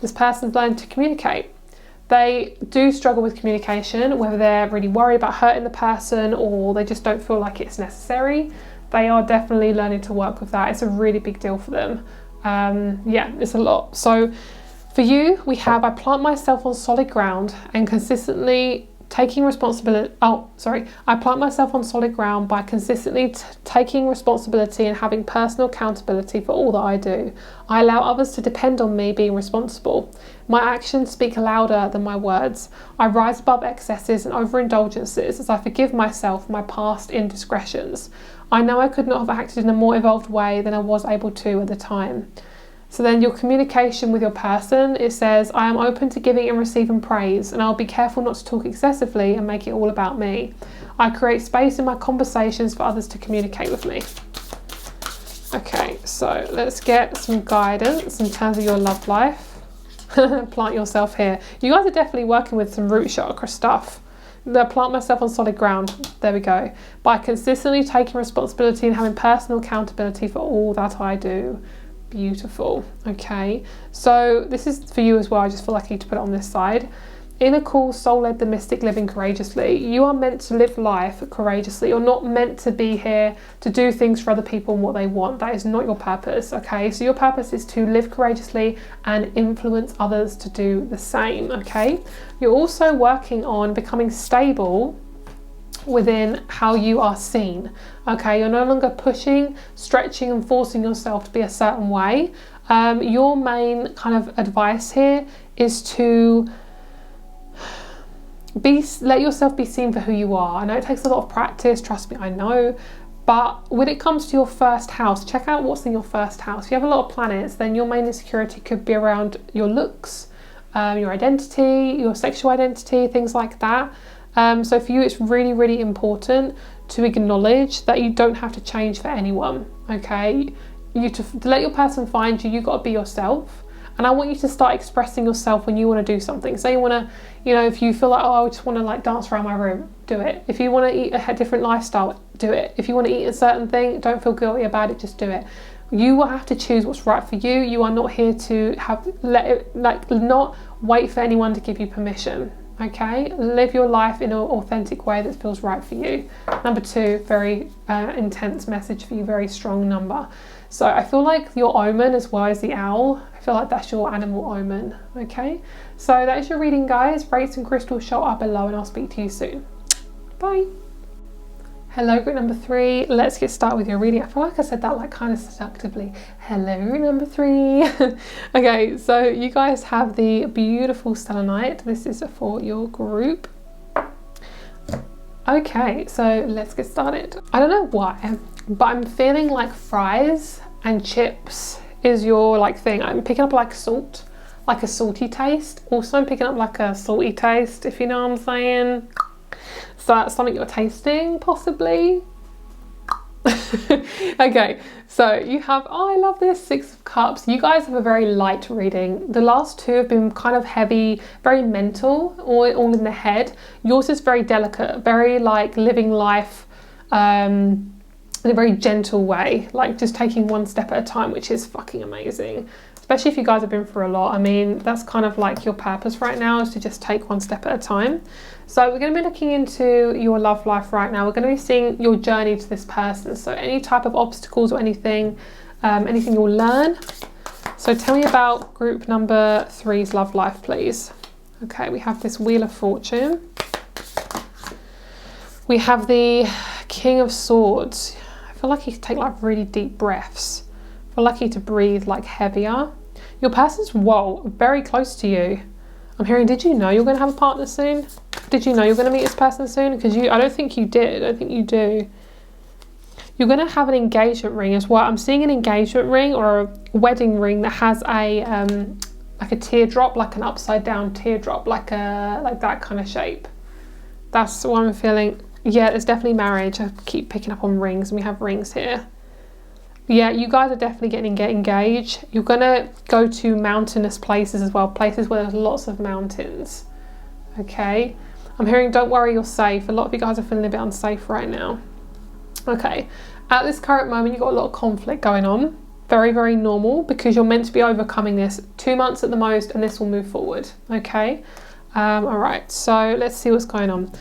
This person's learning to communicate. They do struggle with communication, whether they're really worried about hurting the person or they just don't feel like it's necessary. They are definitely learning to work with that. It's a really big deal for them. Yeah, it's a lot. So for you, we have, I plant myself on solid ground and consistently taking responsibility. I plant myself on solid ground by consistently taking responsibility and having personal accountability for all that I do. I allow others to depend on me being responsible. My actions speak louder than my words. I rise above excesses and overindulgences as I forgive myself for my past indiscretions. I know I could not have acted in a more evolved way than I was able to at the time. So then your communication with your person, it says, I am open to giving and receiving praise, and I'll be careful not to talk excessively and make it all about me. I create space in my conversations for others to communicate with me. Okay, so let's get some guidance in terms of your love life. Plant yourself here. You guys are definitely working with some root chakra stuff. I plant myself on solid ground. There we go. By consistently taking responsibility and having personal accountability for all that I do. Beautiful. Okay, so this is for you as well. I just feel like I need to put it on this side. Inner call, soul-led, the mystic, living courageously. You are meant to live life courageously. You're not meant to be here to do things for other people and what they want. That is not your purpose. Okay, so your purpose is to live courageously and influence others to do the same. Okay, you're also working on becoming stable within how you are seen. Okay, you're no longer pushing, stretching and forcing yourself to be a certain way. Your main kind of advice here is to let yourself be seen for who you are. I know it takes a lot of practice, trust me, I know. But when it comes to your first house, check out what's in your first house. If you have a lot of planets, then your main insecurity could be around your looks, your identity, your sexual identity, things like that. So for you, it's really, really important to acknowledge that you don't have to change for anyone, okay? To let your person find you, you've got to be yourself. And I want you to start expressing yourself when you want to do something. So you want to, you know, if you feel like, oh, I just want to like dance around my room, do it. If you want to eat a different lifestyle, do it. If you want to eat a certain thing, don't feel guilty about it, just do it. You will have to choose what's right for you. You are not here to not wait for anyone to give you permission. Okay, live your life in an authentic way that feels right for you. Number 2, very intense message for you, very strong number. So I feel like your omen as well as the owl, I feel like that's your animal omen. Okay, so that is your reading, guys. Rates and crystals show up below and I'll speak to you soon. Bye. Hello, group number 3. Let's get started with your reading. I feel like I said that like kind of seductively. Hello, number 3. Okay, so you guys have the beautiful selenite. This is for your group. Okay, so let's get started. I don't know why, but I'm feeling like fries and chips is your like thing. I'm picking up like salt, like a salty taste. Also, I'm picking up like a salty taste, if you know what I'm saying. So that's something you're tasting, possibly. Okay, so you have, oh, I love this, 6 of Cups. You guys have a very light reading. The last 2 have been kind of heavy, very mental, all in the head. Yours is very delicate, very like living life in a very gentle way, like just taking one step at a time, which is fucking amazing. Especially if you guys have been through a lot. I mean, that's kind of like your purpose right now, is to just take one step at a time. So we're going to be looking into your love life right now. We're going to be seeing your journey to this person. So any type of obstacles or anything you'll learn. So tell me about group number 3's love life, please. Okay, we have this Wheel of Fortune. We have the King of Swords. I feel like you could take like really deep breaths. I feel like you to breathe like heavier. Your person's, whoa, very close to you. I'm hearing, did you know you're going to have a partner soon? Did you know you're going to meet this person soon? Because I don't think you did. I don't think you do. You're going to have an engagement ring as well. I'm seeing an engagement ring or a wedding ring that has a like a teardrop, like an upside down teardrop, like that kind of shape. That's what I'm feeling. Yeah, it's definitely marriage. I keep picking up on rings, and we have rings here. Yeah, you guys are definitely getting engaged. You're going to go to mountainous places as well, places where there's lots of mountains. Okay, I'm hearing, don't worry, you're safe. A lot of you guys are feeling a bit unsafe right now. Okay, at this current moment, you've got a lot of conflict going on. Very, very normal, because you're meant to be overcoming this. 2 months at the most, and this will move forward. Okay, all right, so let's see what's going on.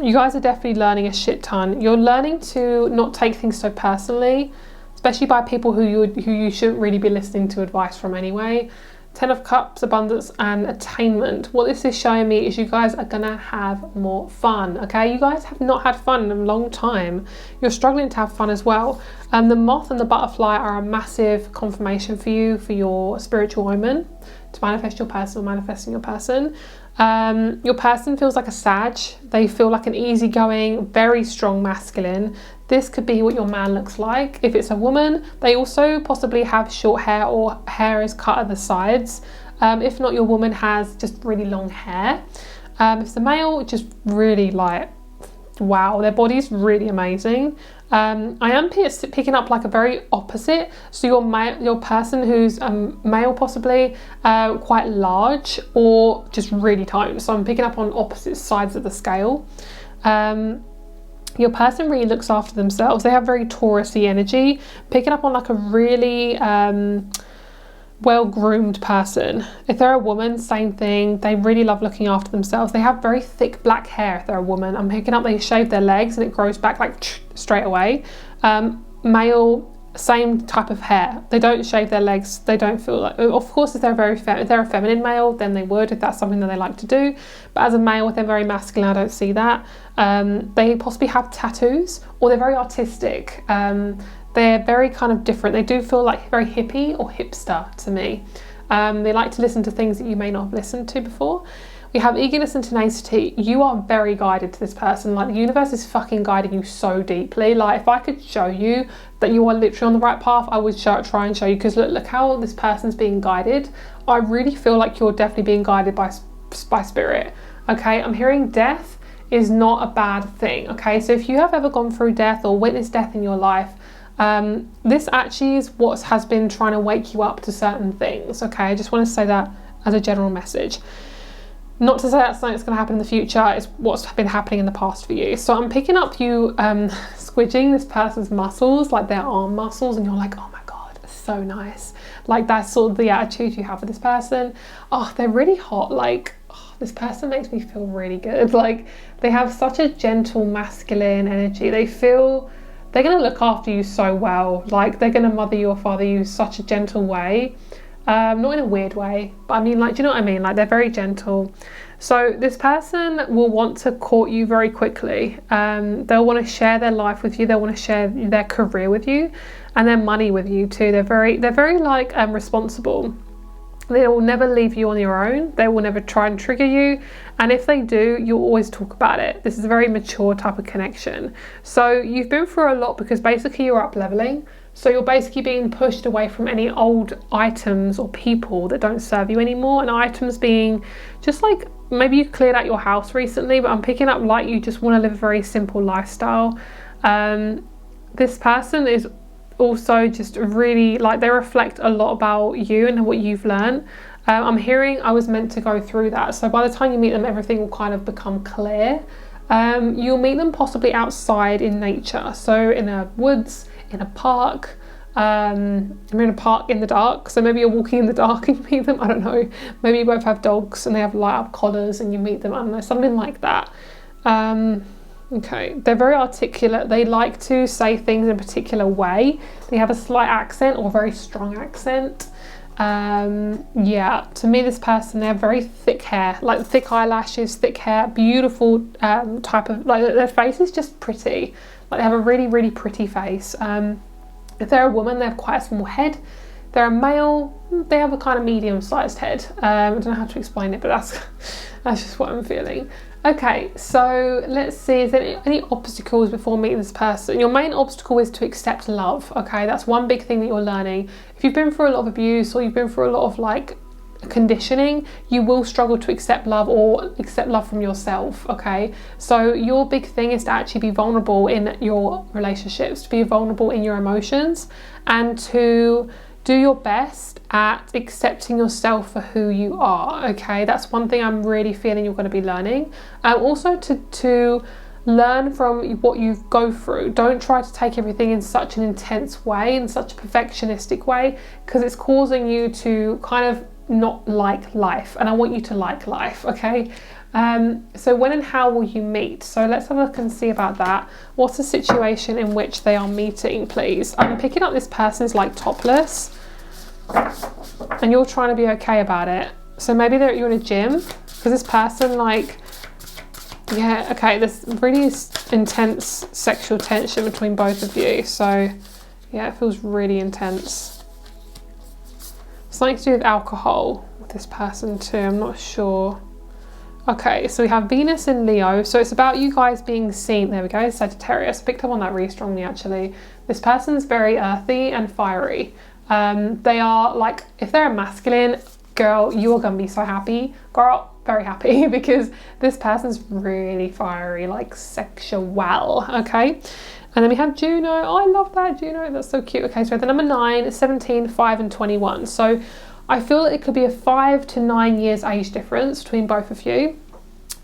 You guys are definitely learning a shit ton. You're learning to not take things so personally, especially by people who you shouldn't really be listening to advice from anyway. 10 of Cups, abundance and attainment. What this is showing me is you guys are gonna have more fun, okay? You guys have not had fun in a long time. You're struggling to have fun as well. The moth and the butterfly are a massive confirmation for you, for your spiritual omen, to manifest your person or manifesting your person. Your person feels like a Sag. They feel like an easygoing, very strong masculine. This could be what your man looks like. If it's a woman, they also possibly have short hair or hair is cut at the sides. If not, your woman has just really long hair. If it's a male, just really like, wow, their body's really amazing. I am picking up like a very opposite. So your person who's male, possibly quite large or just really toned. So I'm picking up on opposite sides of the scale. Your person really looks after themselves. They have very Taurus-y energy. Picking up on like a really well-groomed person. If they're a woman, same thing. They really love looking after themselves. They have very thick black hair if they're a woman. I'm picking up they shave their legs and it grows back like straight away. Male, same type of hair. They don't shave their legs. They don't feel like, of course, if they're if they're a feminine male, then they would, if that's something that they like to do. But as a male, if they're very masculine, I don't see that. They possibly have tattoos, or they're very artistic. They're very kind of different. They do feel like very hippie or hipster to me. They like to listen to things that you may not have listened to before. We have eagerness and tenacity. You are very guided to this person. Like, the universe is fucking guiding you so deeply. Like, if I could show you that you are literally on the right path, I would try and show you, because look how this person's being guided. I really feel like you're definitely being guided by spirit. Okay, I'm hearing death is not a bad thing. Okay, so if you have ever gone through death or witnessed death in your life, this actually is what has been trying to wake you up to certain things. Okay, I just want to say that as a general message. Not to say that's something that's going to happen in the future, it's what's been happening in the past for you. So I'm picking up you squidging this person's muscles, like their arm muscles, and you're like, oh my God, so nice. Like, that's sort of the attitude you have with this person. Oh, they're really hot. Like, oh, this person makes me feel really good. Like, they have such a gentle masculine energy. They feel they're going to look after you so well. Like, they're going to mother you or father you in such a gentle way. Not in a weird way, but I mean, like, do you know what I mean? Like, they're very gentle. So this person will want to court you very quickly. They'll want to share their life with you. They'll want to share their career with you, and their money with you too. They're very like responsible. They will never leave you on your own. They will never try and trigger you. And if they do, you'll always talk about it. This is a very mature type of connection. So you've been through a lot, because basically you're up leveling. So you're basically being pushed away from any old items or people that don't serve you anymore. And items being just like, maybe you cleared out your house recently, but I'm picking up like you just want to live a very simple lifestyle. This person is also just really, like, they reflect a lot about you and what you've learned. I'm hearing I was meant to go through that. So by the time you meet them, everything will kind of become clear. You'll meet them possibly outside in nature. So in a woods, in a park, you're in a park in the dark, so maybe you're walking in the dark and you meet them, I don't know, maybe you both have dogs and they have light up collars and you meet them, I don't know, something like that. Okay, they're very articulate. They like to say things in a particular way. They have a slight accent or a very strong accent. Yeah, to me, this person, they have very thick hair, like thick eyelashes, thick hair, beautiful type of, like, their face is just pretty. Like, they have a really pretty face. If they're a woman, they have quite a small head. If they're a male, they have a kind of medium-sized head. I don't know how to explain it, but that's just what I'm feeling. Okay, so let's see, is there any obstacles before meeting this person? Your main obstacle is to accept love, okay? That's one big thing that you're learning. If you've been through a lot of abuse, or you've been through a lot of, like, conditioning, you will struggle to accept love, or accept love from yourself, okay? So your big thing is to actually be vulnerable in your relationships, to be vulnerable in your emotions, and to do your best at accepting yourself for who you are, okay? That's one thing I'm really feeling you're going to be learning. Also to learn from what you go through. Don't try to take everything in such an intense way, in such a perfectionistic way, because it's causing you to kind of not like life, and I want you to like life, okay? So when and how will you meet? So let's have a look and see about that. What's the situation in which they are meeting, please? I'm picking up this person is like topless, and you're trying to be okay about it. So maybe you're in a gym, because this person, like, yeah, okay, there's really intense sexual tension between both of you. So yeah, it feels really intense. Something to do with alcohol with this person too, I'm not sure. Okay, so we have Venus in Leo, so it's about you guys being seen. There we go, Sagittarius. Picked up on that really strongly, actually. This person's very earthy and fiery. They are, like, if they're a masculine, girl, you are gonna be so happy. Girl, very happy, because this person's really fiery, like sexual, okay? And then we have Juno. Oh, I love that, Juno, that's so cute. Okay, so we have the number 9, 17, 5 and 21. So I feel that it could be a 5 to 9 years age difference between both of you.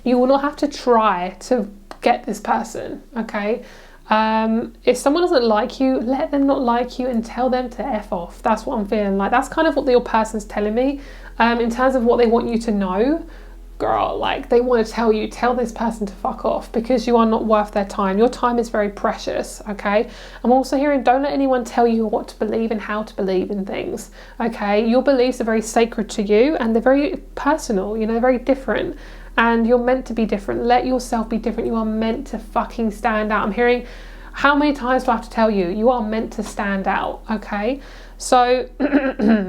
You will not have to try to get this person, okay? If someone doesn't like you, let them not like you and tell them to F off. That's what I'm feeling like. That's kind of what your person's telling me. In terms of what they want you to know, girl, like they want to tell this person to fuck off, because you are not worth their time. Your time is very precious, okay? I'm also hearing, don't let anyone tell you what to believe and how to believe in things, okay? Your beliefs are very sacred to you, and they're very personal, you know, very different, and you're meant to be different. Let yourself be different. You are meant to fucking stand out. I'm hearing, how many times do I have to tell you? You are meant to stand out, okay? So,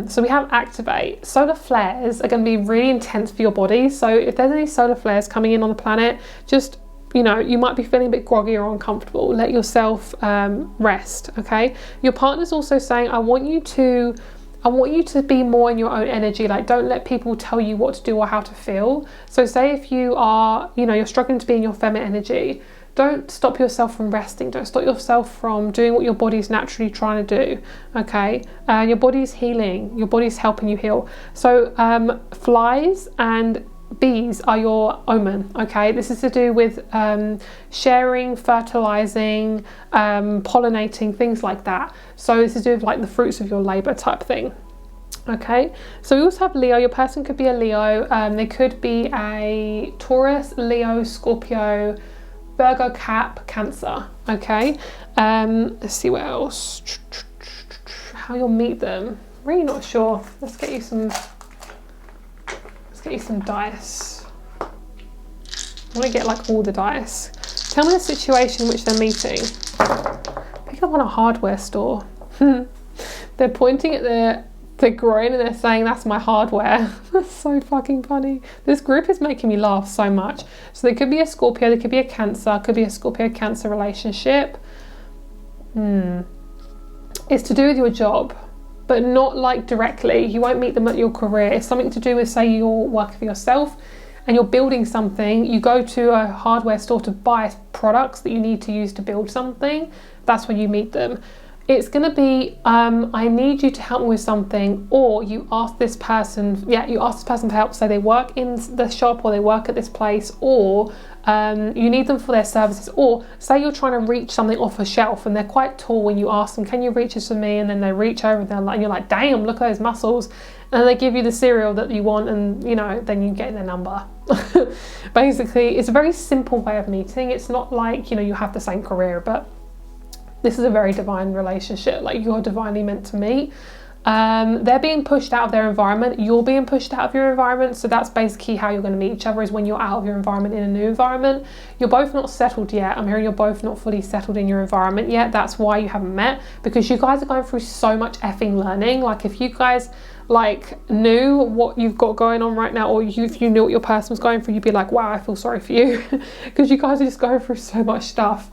so we have activate. Solar flares are going to be really intense for your body. So if there's any solar flares coming in on the planet, just, you know, you might be feeling a bit groggy or uncomfortable. Let yourself rest, okay? Your partner's also saying, I want you to be more in your own energy. Like, don't let people tell you what to do or how to feel. So say if you are, you know, you're struggling to be in your feminine energy, don't stop yourself from resting. Don't stop yourself from doing what your body's naturally trying to do, okay? Your body's healing. Your body's helping you heal. So flies and bees are your omen, okay? This is to do with sharing, fertilizing, pollinating, things like that. So this is to do with like the fruits of your labor type thing. Okay, so we also have Leo. Your person could be a Leo. They could be a Taurus, Leo, Scorpio, Virgo, Cap, Cancer. Okay, let's see what else. How you'll meet them. Really not sure. Let's get you some dice. I want to get like all the dice. Tell me the situation in which they're meeting. Pick up on a hardware store. They're pointing at they're groin and they're saying, that's my hardware. That's so fucking funny. This group is making me laugh so much. So they could be a Scorpio, they could be a Cancer, could be a Scorpio-Cancer relationship. It's to do with your job, but not like directly. You won't meet them at your career. It's something to do with, say you're working for yourself and you're building something. You go to a hardware store to buy products that you need to use to build something. That's when you meet them. It's going to be, I need you to help me with something, or you ask this person, for help. Say they work in the shop or they work at this place, or you need them for their services, or say you're trying to reach something off a shelf and they're quite tall when you ask them, can you reach this for me? And then they reach over and you're like, damn, look at those muscles. And then they give you the cereal that you want, and you know, then you get their number. Basically, it's a very simple way of meeting. It's not like, you know, you have the same career, but this is a very divine relationship. Like, you're divinely meant to meet. They're being pushed out of their environment. You're being pushed out of your environment. So that's basically how you're going to meet each other, is when you're out of your environment in a new environment. You're both not settled yet. I'm hearing you're both not fully settled in your environment yet. That's why you haven't met, because you guys are going through so much effing learning. Like, if you guys like knew what you've got going on right now, or if you knew what your person was going through, you'd be like, wow, I feel sorry for you. Because you guys are just going through so much stuff.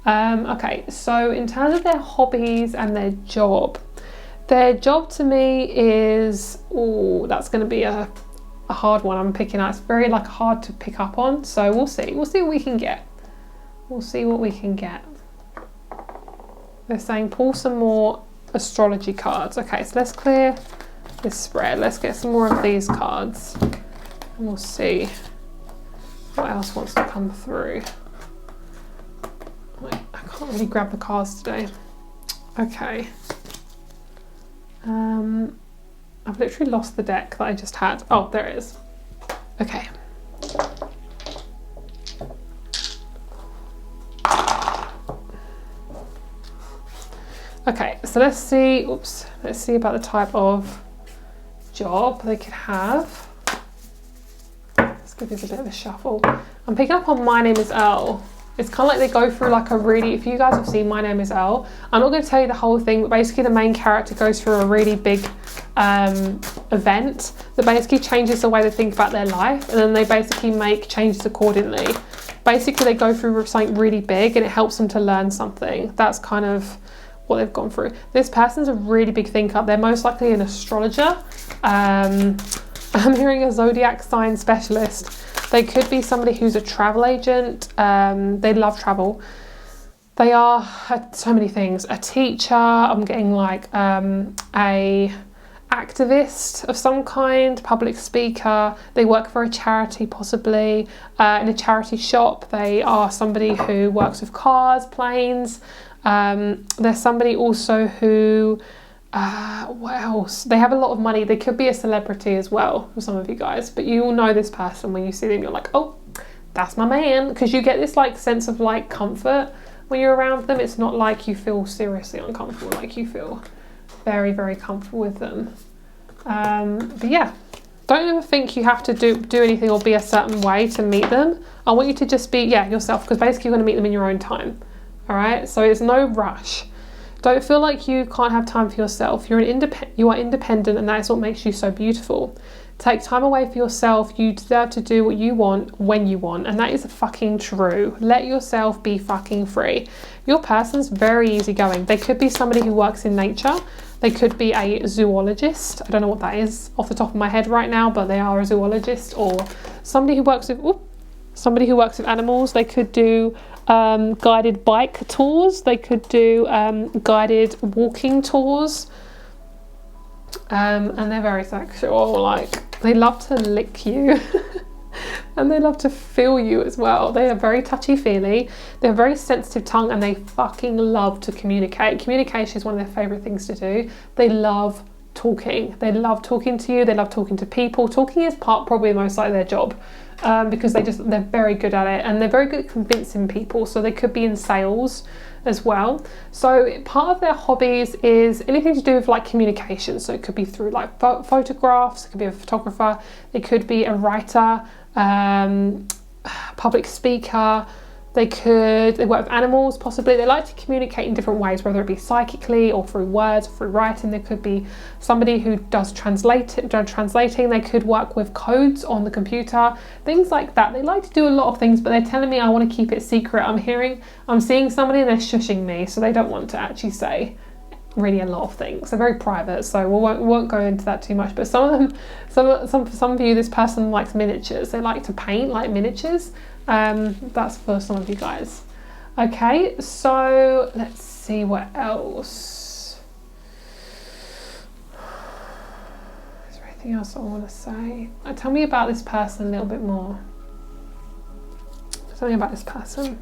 Okay, so in terms of their hobbies and their job to me is, that's going to be a hard one I'm picking out. It's very like hard to pick up on, so we'll see what we can get. They're saying pull some more astrology cards. Okay, so let's clear this spread. Let's get some more of these cards and we'll see what else wants to come through. Wait, I can't really grab the cards today. Okay. I've literally lost the deck that I just had. Oh, there it is. Okay. Okay, so let's see about the type of job they could have. Let's give this a bit of a shuffle. I'm picking up on My Name is Earl. It's kind of like they go through like a really, if you guys have seen My Name is Earl, I'm not going to tell you the whole thing, but basically the main character goes through a really big event that basically changes the way they think about their life, and then they basically make changes accordingly. Basically they go through something really big and it helps them to learn something. That's kind of what they've gone through. This person's a really big thinker. They're most likely an astrologer. I'm hearing a Zodiac sign specialist. They could be somebody who's a travel agent. They love travel. They are so many things. A teacher. I'm getting like a activist of some kind, public speaker. They work for a charity, possibly in a charity shop. They are somebody who works with cars, planes. There's somebody also who What else? They have a lot of money. They could be a celebrity as well for some of you guys, but you all know this person. When you see them, you're like, oh, that's my man, because you get this like sense of like comfort when you're around them. It's not like you feel seriously uncomfortable, like you feel very, very comfortable with them. But yeah, don't ever think you have to do anything or be a certain way to meet them. I want you to just be, yourself, because basically you're going to meet them in your own time. All right, so it's no rush. Don't feel like you can't have time for yourself. You are independent, and that is what makes you so beautiful. Take time away for yourself. You deserve to do what you want when you want, and that is fucking true. Let yourself be fucking free. Your person's very easygoing. They could be somebody who works in nature. They could be a zoologist. I don't know what that is off the top of my head right now, but they are a zoologist, or somebody who works with animals. They could do guided bike tours. They could do guided walking tours. And they're very sexual. Like, they love to lick you. And they love to feel you as well. They are very touchy-feely. They have a very sensitive tongue, and they fucking love to communicate. Communication is one of their favourite things to do. They love talking. They love talking to you. They love talking to people. Talking is probably most like their job, because they're very good at it, and they're very good at convincing people. So they could be in sales as well. So part of their hobbies is anything to do with like communication. So it could be through like photographs. It could be a photographer. It could be a writer, public speaker. They work with animals, possibly. They like to communicate in different ways, whether it be psychically or through words, or through writing. There could be somebody who does translating. They could work with codes on the computer, things like that. They like to do a lot of things, but they're telling me I want to keep it secret. I'm seeing somebody and they're shushing me, so they don't want to actually say really a lot of things. They're very private, so we won't go into that too much. But some of you, this person likes miniatures. They like to paint like miniatures. That's for some of you guys. Okay, so let's see what else. Is there anything else I want to say? Tell me about this person a little bit more. Tell me about this person.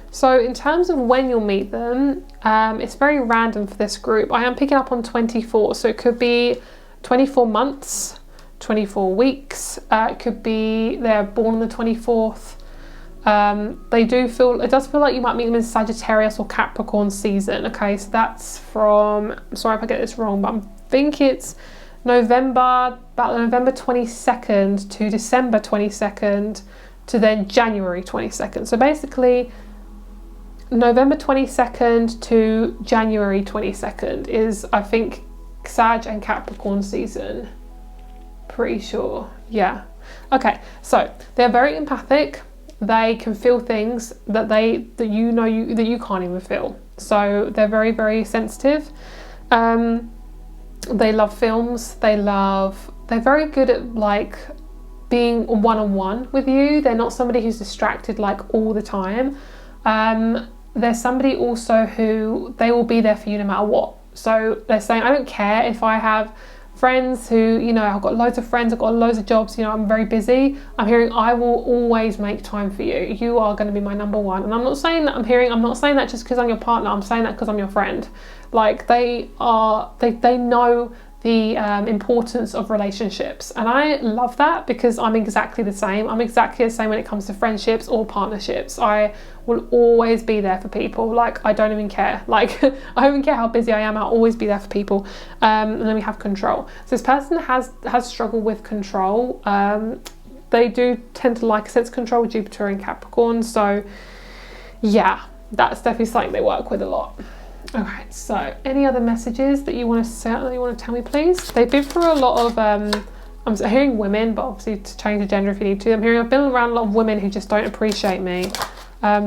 So in terms of when you'll meet them, it's very random for this group. I am picking up on 24, so it could be 24 months, 24 weeks. It could be they're born on the 24th. It does feel like you might meet them in Sagittarius or Capricorn season. Okay, so that's from, I'm sorry if I get this wrong, but I think it's about November 22nd to December 22nd to then January 22nd. So basically November 22nd to January 22nd is, I think, Sag and Capricorn season. Pretty sure. Yeah. Okay, so they're very empathic. They can feel things that you can't even feel. So they're very, very sensitive. They love films. They're very good at like being one-on-one with you. They're not somebody who's distracted like all the time. There's somebody also who they will be there for you no matter what. So they're saying, I don't care if I have friends who, I've got loads of friends, I've got loads of jobs, I'm very busy. I'm hearing I will always make time for you. You are going to be my number one. And I'm not saying that just because I'm your partner. I'm saying that because I'm your friend. Like they know the importance of relationships, and I love that because I'm exactly the same. I'm exactly the same when it comes to friendships or partnerships. I will always be there for people. Like, I don't even care. Like, I don't even care how busy I am. I'll always be there for people. And then we have control. So this person has struggled with control. They do tend to like a sense of control with Jupiter and Capricorn. So yeah, that's definitely something they work with a lot. Okay, so any other messages that you want to tell me, please? They've been through a lot of I'm hearing women, but obviously to change the gender if you need to. I've been around a lot of women who just don't appreciate me.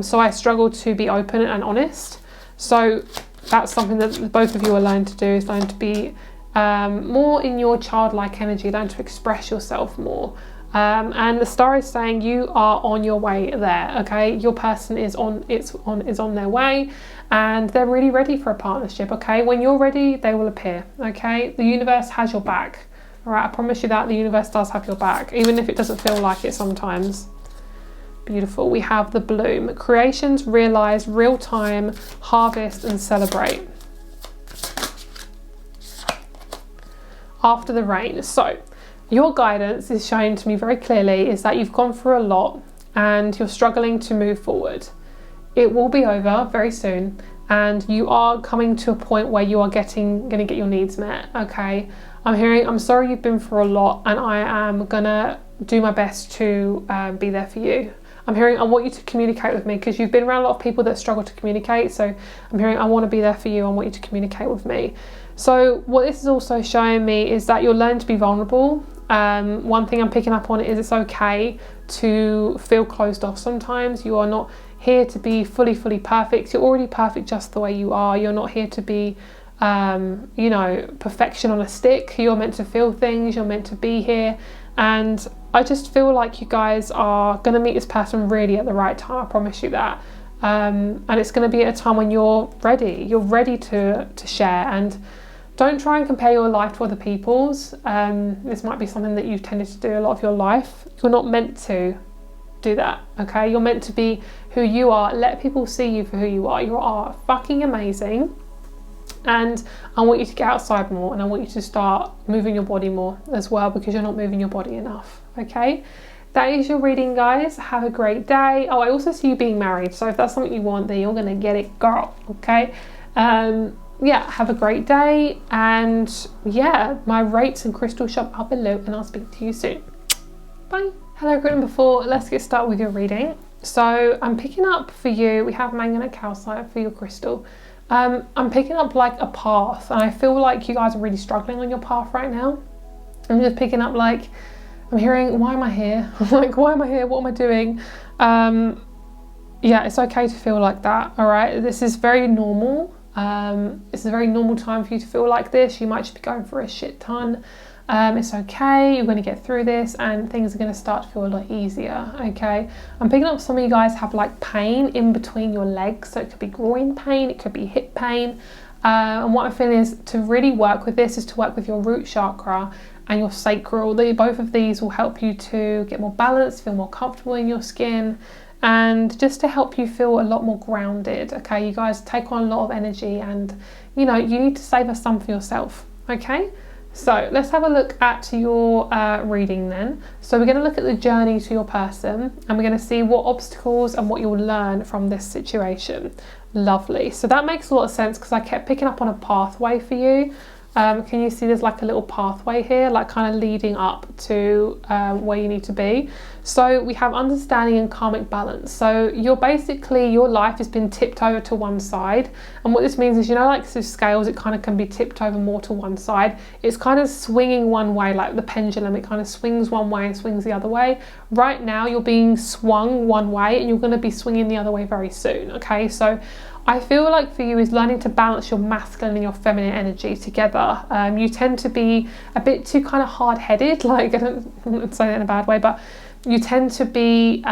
So I struggle to be open and honest. So that's something that both of you are learning to do, is learn to be more in your childlike energy, learn to express yourself more. And the star is saying you are on your way there. Okay, your person is on their way, and they're really ready for a partnership. Okay, when you're ready, they will appear. Okay, the universe has your back. All right, I promise you that the universe does have your back, even if it doesn't feel like it sometimes. Beautiful. We have the bloom. Creations, realize, real time, harvest and celebrate. After the rain. So your guidance is showing to me very clearly is that you've gone through a lot and you're struggling to move forward. It will be over very soon, and you are coming to a point where you are going to get your needs met. Okay, I'm sorry you've been through a lot, and I am gonna do my best to be there for you. I want you to communicate with me, because you've been around a lot of people that struggle to communicate. So I want to be there for you. I want you to communicate with me. So what this is also showing me is that you're learning to be vulnerable. One thing I'm picking up on is it's okay to feel closed off sometimes. You are not here to be fully perfect. You're already perfect just the way you are. You're not here to be perfection on a stick. You're meant to feel things. You're meant to be here. And I just feel like you guys are going to meet this person really at the right time. I promise you that. And it's going to be at a time when you're ready. You're ready to share. And don't try and compare your life to other people's. This might be something that you've tended to do a lot of your life. You're not meant to do that, okay? You're meant to be who you are. Let people see you for who you are. You are fucking amazing. And I want you to get outside more, and I want you to start moving your body more as well, because you're not moving your body enough, okay? That is your reading, guys. Have a great day. Oh, I also see you being married, so if that's something you want, then you're gonna get it, girl, okay? Yeah, have a great day, and yeah, my rates and crystal shop are below, and I'll speak to you soon. Bye. Hello, written before. Let's get started with your reading. So I'm picking up for you, we have manganite calcite for your crystal. I'm picking up like a path, and I feel like you guys are really struggling on your path right now. I'm just picking up like, I'm hearing, why am I here? Like, why am I here? What am I doing? Yeah, it's okay to feel like that, all right? This is very normal. It's a very normal time for you to feel like this. You might just be going through a shit ton. It's okay, you're going to get through this, and things are going to start to feel a lot easier, okay? I'm picking up some of you guys have like pain in between your legs, so it could be groin pain, it could be hip pain, and what I'm feeling is to really work with this is to work with your root chakra and your sacral. Both of these will help you to get more balance, feel more comfortable in your skin, and just to help you feel a lot more grounded, okay? You guys take on a lot of energy, and you need to save us some for yourself, okay? So let's have a look at your reading then. So we're going to look at the journey to your person, and we're going to see what obstacles and what you'll learn from this situation. Lovely. So that makes a lot of sense, because I kept picking up on a pathway for you. Can you see there's like a little pathway here, like kind of leading up to where you need to be. So we have understanding and karmic balance. So your life has been tipped over to one side, and what this means is, like the scales, it kind of can be tipped over more to one side. It's kind of swinging one way, like the pendulum. It kind of swings one way and swings the other way. Right now you're being swung one way, and you're going to be swinging the other way very soon, okay? So I feel like for you is learning to balance your masculine and your feminine energy together. You tend to be a bit too kind of hard-headed, like, I don't say that in a bad way, but you tend to be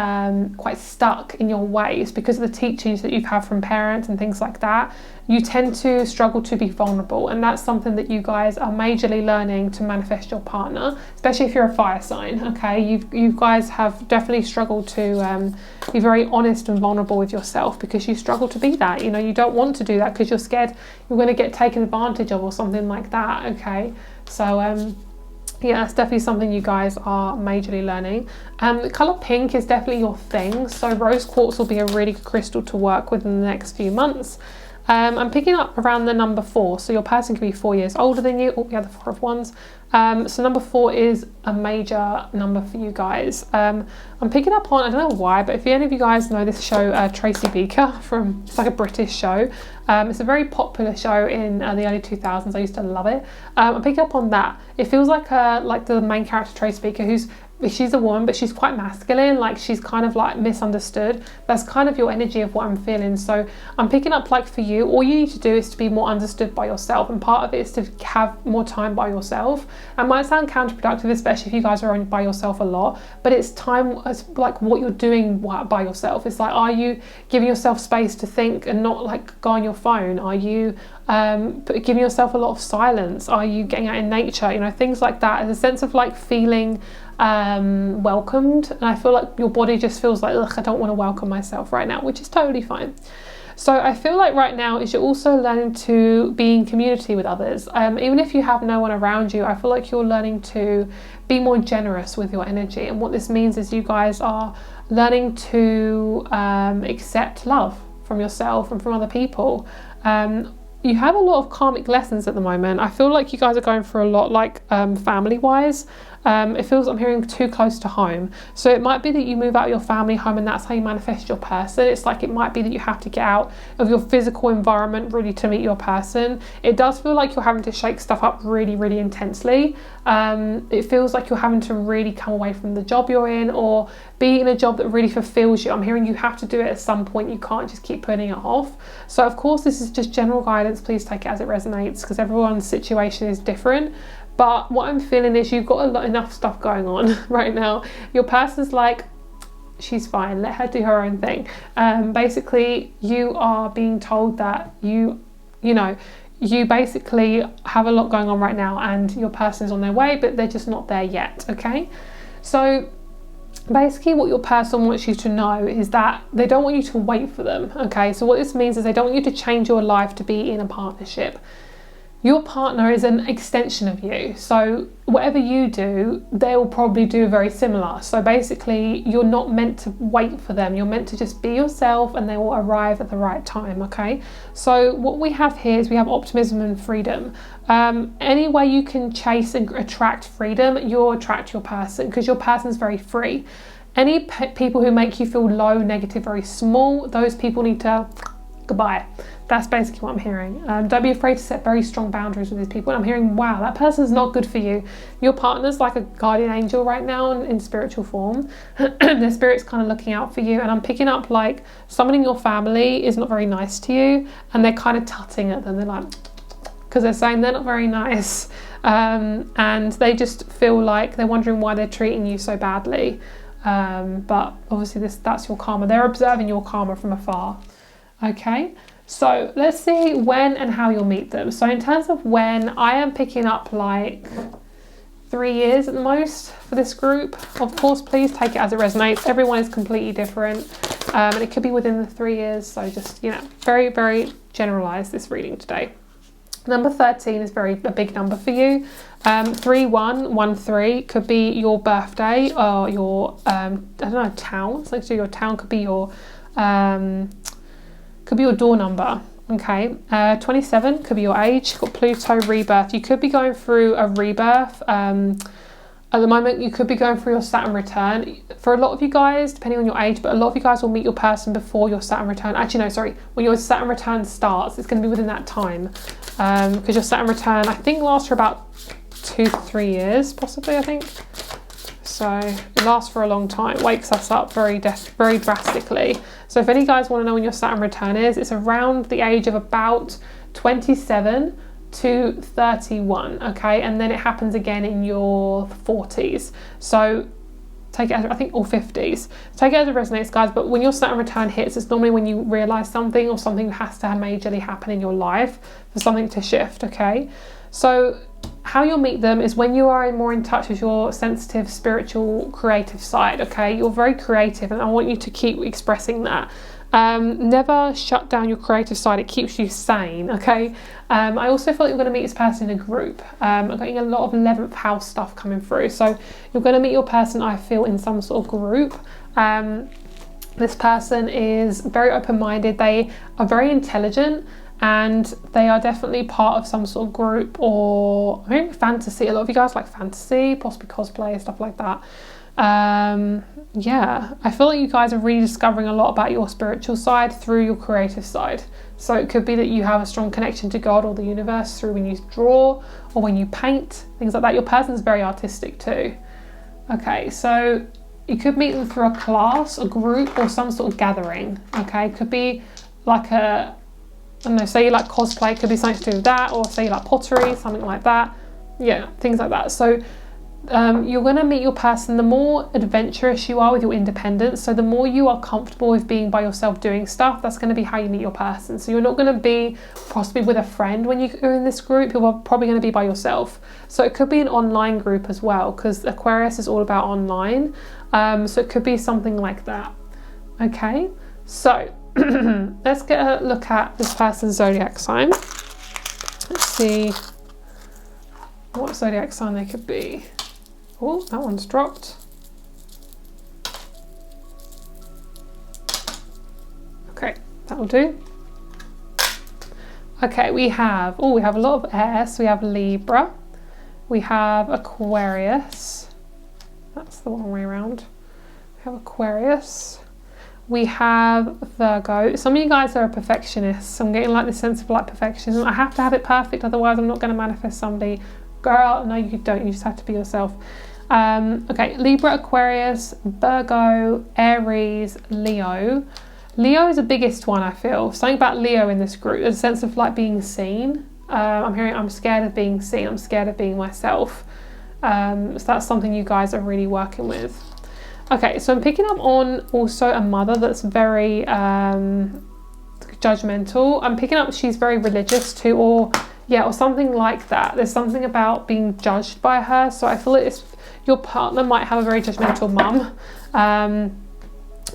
quite stuck in your ways because of the teachings that you've had from parents and things like that. You tend to struggle to be vulnerable, and that's something that you guys are majorly learning to manifest your partner, especially if you're a fire sign, okay? You guys have definitely struggled to be very honest and vulnerable with yourself, because you struggle to be that. You don't want to do that because you're scared you're going to get taken advantage of or something like that, okay? So yeah, that's definitely something you guys are majorly learning. The colour pink is definitely your thing, so rose quartz will be a really good crystal to work with in the next few months. I'm picking up around the number 4, so your person can be 4 years older than you. Oh, yeah, the 4 of Wands. So number 4 is a major number for you guys. I'm picking up on, I don't know why, but if any of you guys know this show, Tracy Beaker, it's like a British show. It's a very popular show in the early 2000s. I used to love it. I'm picking up on that. It feels like the main character, Tracy Beaker, she's a woman, but she's quite masculine, like she's kind of like misunderstood. That's kind of your energy of what I'm feeling. So I'm picking up like for you, all you need to do is to be more understood by yourself, and part of it is to have more time by yourself. It might sound counterproductive, especially if you guys are by yourself a lot, but it's time, it's like what you're doing by yourself. It's like, are you giving yourself space to think and not like go on your phone? Are you giving yourself a lot of silence? Are you getting out in nature? Things like that. There's a sense of like feeling welcomed, and I feel like your body just feels like, ugh, I don't want to welcome myself right now, which is totally fine. So I feel like right now is you're also learning to be in community with others. Even if you have no one around you, I feel like you're learning to be more generous with your energy. And what this means is you guys are learning to accept love from yourself and from other people. You have a lot of karmic lessons at the moment. I feel like you guys are going through a lot, like family-wise. It feels I'm hearing too close to home. So it might be that you move out of your family home and that's how you manifest your person. It's like it might be that you have to get out of your physical environment really to meet your person. It does feel like you're having to shake stuff up really, really intensely. It feels like you're having to really come away from the job you're in or be in a job that really fulfills you. I'm hearing you have to do it at some point. You can't just keep putting it off. So of course, this is just general guidance. Please take it as it resonates because everyone's situation is different. But what I'm feeling is you've got enough stuff going on right now. Your person's like, she's fine, let her do her own thing. Basically, you are being told that you basically have a lot going on right now and your person's on their way, but they're just not there yet, okay? So basically what your person wants you to know is that they don't want you to wait for them, okay? So what this means is they don't want you to change your life to be in a partnership. Your partner is an extension of you. So whatever you do, they'll probably do very similar. So basically, you're not meant to wait for them. You're meant to just be yourself and they will arrive at the right time, okay? So what we have here is we have optimism and freedom. Any way you can chase and attract freedom, you'll attract your person because your person's very free. Any people who make you feel low, negative, very small, those people need to goodbye. That's basically what I'm hearing. Don't be afraid to set very strong boundaries with these people. And I'm hearing, wow, that person's not good for you. Your partner's like a guardian angel right now in spiritual form. Their spirit's kind of looking out for you. And I'm picking up like someone in your family is not very nice to you and they're kind of tutting at them. They're like, because they're saying they're not very nice. And they just feel like they're wondering why they're treating you so badly. But obviously that's your karma. They're observing your karma from afar. Okay. So let's see when and how you'll meet them. So in terms of when, I am picking up like 3 years at the most for this group. Of course, please take it as it resonates. Everyone is completely different. And it could be within the 3 years. So just, very, very generalized this reading today. Number 13 is a big number for you. 3113 could be your birthday or your, town. So your town could be your door number, okay? 27 could be your age. You've got Pluto rebirth. You could be going through a rebirth. At the moment, you could be going through your Saturn return. For a lot of you guys, depending on your age, but a lot of you guys will meet your person before your Saturn return. Actually, no, sorry. When your Saturn return starts, it's going to be within that time. Because your Saturn return, I think, lasts for about 2 to 3 years, possibly, I think. So it lasts for a long time. It wakes us up very drastically. So if any guys want to know when your Saturn return is, it's around the age of about 27 to 31, okay? And then it happens again in your 40s. So take it as, I think, or 50s. Take it as it resonates, guys. But when your Saturn return hits, it's normally when you realise something or something has to majorly happen in your life for something to shift, okay? So how you'll meet them is when you are more in touch with your sensitive, spiritual, creative side, okay? You're very creative and I want you to keep expressing that. Never shut down your creative side. It keeps you sane, okay? I also feel like you're going to meet this person in a group. I'm getting a lot of 11th house stuff coming through. So you're going to meet your person, I feel, in some sort of group. This person is very open-minded. They are very intelligent. And they are definitely part of some sort of group or maybe fantasy. A lot of you guys like fantasy, possibly cosplay, stuff like that. Yeah, I feel like you guys are rediscovering a lot about your spiritual side through your creative side. So it could be that you have a strong connection to God or the universe through when you draw or when you paint, things like that. Your person's very artistic too. Okay, so you could meet them through a class, a group, or some sort of gathering. Okay, could be like a, I don't know, say you like cosplay, it could be something to do with that, or say you like pottery, something like that. Yeah, things like that. So you're going to meet your person. The more adventurous you are with your independence, so the more you are comfortable with being by yourself doing stuff, that's going to be how you meet your person. So you're not going to be possibly with a friend when you're in this group. You're probably going to be by yourself. So it could be an online group as well, because Aquarius is all about online. So it could be something like that. Okay, so let's get a look at this person's zodiac sign. Let's see what zodiac sign they could be. Oh, that one's dropped. Okay, that'll do. Okay, we have a lot of air. So we have Libra, we have Aquarius. That's the wrong way around. We have Aquarius. We have Virgo. Some of you guys are perfectionists. I'm getting like this sense of like perfectionism. I have to have it perfect, otherwise I'm not going to manifest somebody. Girl, no, you don't. You just have to be yourself. Okay, Libra, Aquarius, Virgo, Aries, Leo. Leo is the biggest one, I feel. Something about Leo in this group. There's a sense of like being seen. I'm scared of being seen. I'm scared of being myself. So that's something you guys are really working with. Okay, so I'm picking up on also a mother that's very judgmental. I'm picking up she's very religious too, or something like that. There's something about being judged by her. So I feel it's your partner might have a very judgmental mum,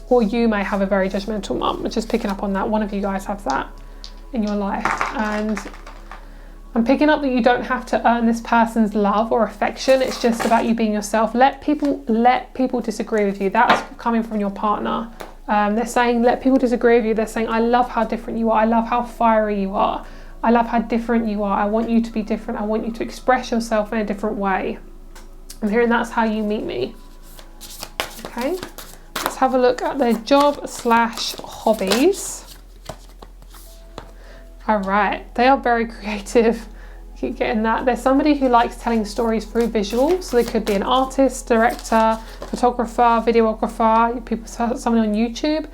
or you may have a very judgmental mum. I'm just picking up on that. One of you guys have that in your life. And I'm picking up that you don't have to earn this person's love or affection. It's just about you being yourself. Let people disagree with you. That's coming from your partner. They're saying, let people disagree with you. They're saying, I love how different you are. I love how fiery you are. I love how different you are. I want you to be different. I want you to express yourself in a different way. I'm hearing that's how you meet me. Okay, let's have a look at their job/hobbies. All right, they are very creative. Keep getting that. There's somebody who likes telling stories through visuals. So they could be an artist, director, photographer, videographer, somebody on YouTube.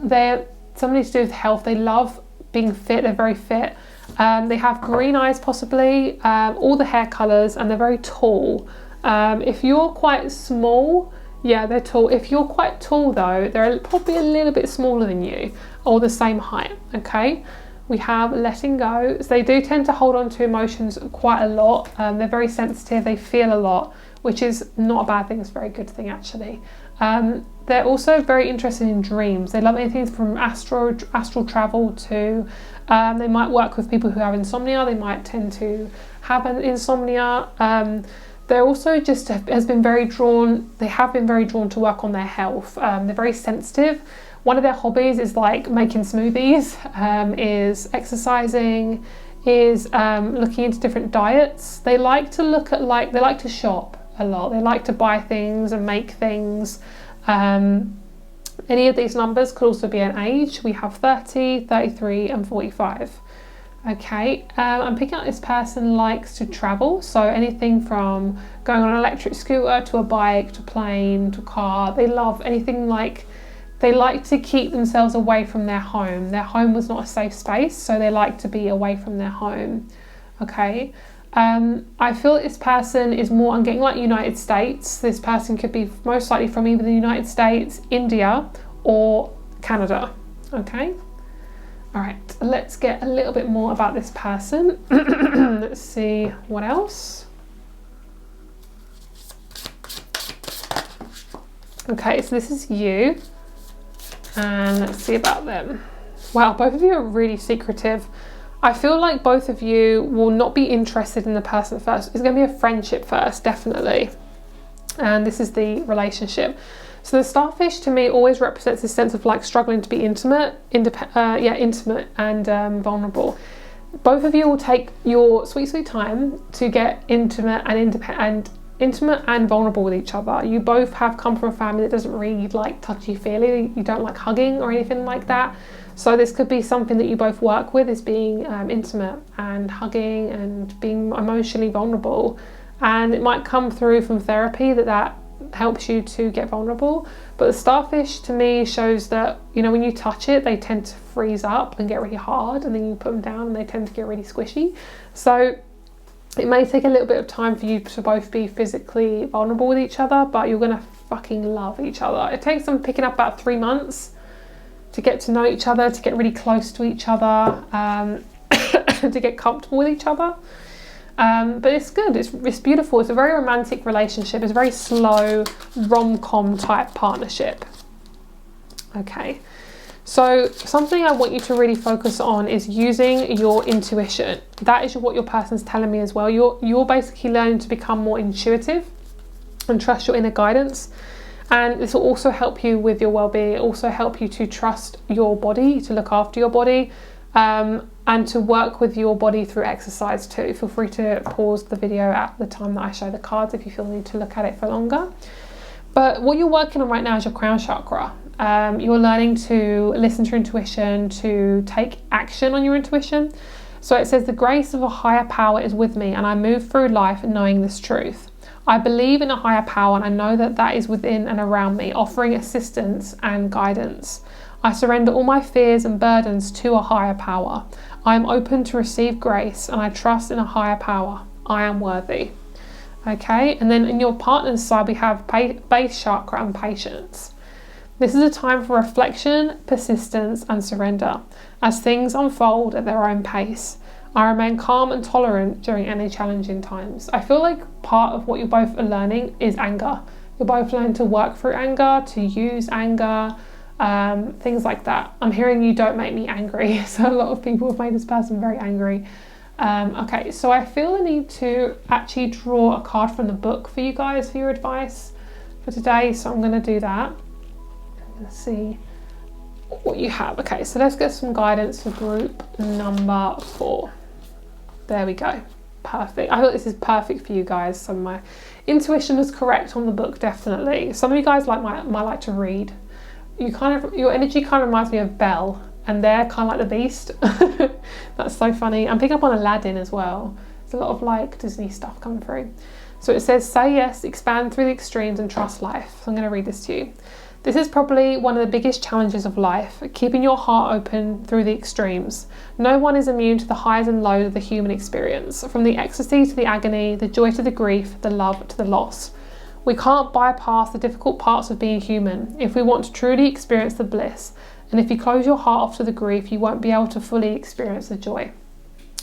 They're somebody to do with health. They love being fit. They're very fit. They have green eyes possibly, all the hair colours, and they're very tall. If you're quite small, yeah, they're tall. If you're quite tall though, they're probably a little bit smaller than you, or the same height, okay? We have letting go. So they do tend to hold on to emotions quite a lot. They're very sensitive, they feel a lot, which is not a bad thing, it's a very good thing actually. They're also very interested in dreams. They love anything from astral travel to, they might work with people who have insomnia. They might tend to have an insomnia. They're also they have been very drawn to work on their health. They're very sensitive. One of their hobbies is like making smoothies, is exercising, is looking into different diets. They like to they like to shop a lot. They like to buy things and make things. Any of these numbers could also be an age. We have 30, 33 and 45. Okay, I'm picking up this person likes to travel. So anything from going on an electric scooter to a bike to a plane to a car. They love anything they like to keep themselves away from their home. Their home was not a safe space, so they like to be away from their home. Okay. I feel this person is more, I'm getting like United States. This person could be most likely from either the United States, India, or Canada. Okay. All right, let's get a little bit more about this person. Let's see what else. Okay, so this is you. And let's see about them. Wow, both of you are really secretive. I feel like both of you will not be interested in the person first. It's going to be a friendship first, definitely. And this is the relationship. So the starfish to me always represents this sense of like struggling to be intimate and vulnerable. Both of you will take your sweet time to get intimate and vulnerable with each other. You both have come from a family that doesn't really like touchy-feely. You don't like hugging or anything like that. So this could be something that you both work with, is being intimate and hugging and being emotionally vulnerable. And it might come through from therapy that helps you to get vulnerable. But the starfish to me shows that, you know, when you touch it, they tend to freeze up and get really hard, and then you put them down and they tend to get really squishy. So It may take a little bit of time for you to both be physically vulnerable with each other, but you're going to fucking love each other. It takes them picking up about 3 months to get to know each other, to get really close to each other, to get comfortable with each other. But it's good, it's beautiful. It's a very romantic relationship. It's a very slow rom-com type partnership. Okay, so something I want you to really focus on is using your intuition. That is what your person's telling me as well. You're basically learning to become more intuitive and trust your inner guidance. And this will also help you with your well-being. It also help you to trust your body, to look after your body, and to work with your body through exercise too. Feel free to pause the video at the time that I show the cards if you feel the need to look at it for longer. But what you're working on right now is your crown chakra. You're learning to listen to your intuition, to take action on your intuition. So it says, the grace of a higher power is with me, and I move through life knowing this truth. I believe in a higher power, and I know that that is within and around me, offering assistance and guidance. I surrender all my fears and burdens to a higher power. I am open to receive grace, and I trust in a higher power. I am worthy. Okay, and then in your partner's side, we have base chakra and patience. This is a time for reflection, persistence, and surrender as things unfold at their own pace. I remain calm and tolerant during any challenging times. I feel like part of what you both are learning is anger. You're both learning to work through anger, to use anger, things like that. I'm hearing you don't make me angry. So a lot of people have made this person very angry. Okay, so I feel the need to actually draw a card from the book for you guys for your advice for today. So I'm going to do that. Let's see what you have. Okay, so let's get some guidance for group number 4. There we go. Perfect. I thought this is perfect for you guys. So my intuition was correct on the book, definitely. Some of you guys might like to read. Your energy kind of reminds me of Belle, and they're kind of like the Beast. That's so funny. I'm picking up on Aladdin as well. There's a lot of like Disney stuff coming through. So it says, say yes, expand through the extremes, and trust life. So I'm going to read this to you. This is probably one of the biggest challenges of life, keeping your heart open through the extremes. No one is immune to the highs and lows of the human experience, from the ecstasy to the agony, the joy to the grief, the love to the loss. We can't bypass the difficult parts of being human if we want to truly experience the bliss, and if you close your heart off to the grief, you won't be able to fully experience the joy.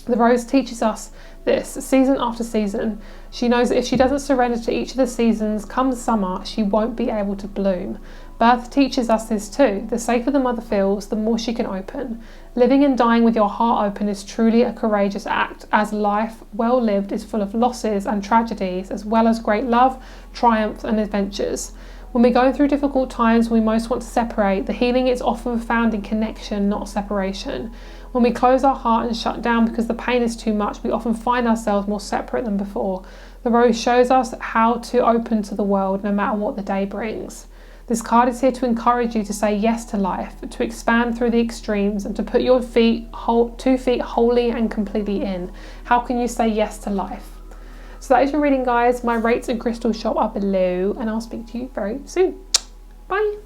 The rose teaches us this season after season. She knows that if she doesn't surrender to each of the seasons, come summer, she won't be able to bloom. Birth teaches us this too. The safer the mother feels, the more she can open. Living and dying with your heart open is truly a courageous act, as life, well lived, is full of losses and tragedies, as well as great love, triumph and adventures. When we go through difficult times, we most want to separate. The healing is often found in connection, not separation. When we close our heart and shut down because the pain is too much, we often find ourselves more separate than before. The rose shows us how to open to the world no matter what the day brings. This card is here to encourage you to say yes to life, to expand through the extremes, and to put your 2 feet wholly and completely in. How can you say yes to life? So that is your reading, guys. My rates and crystal shop are below, and I'll speak to you very soon. Bye.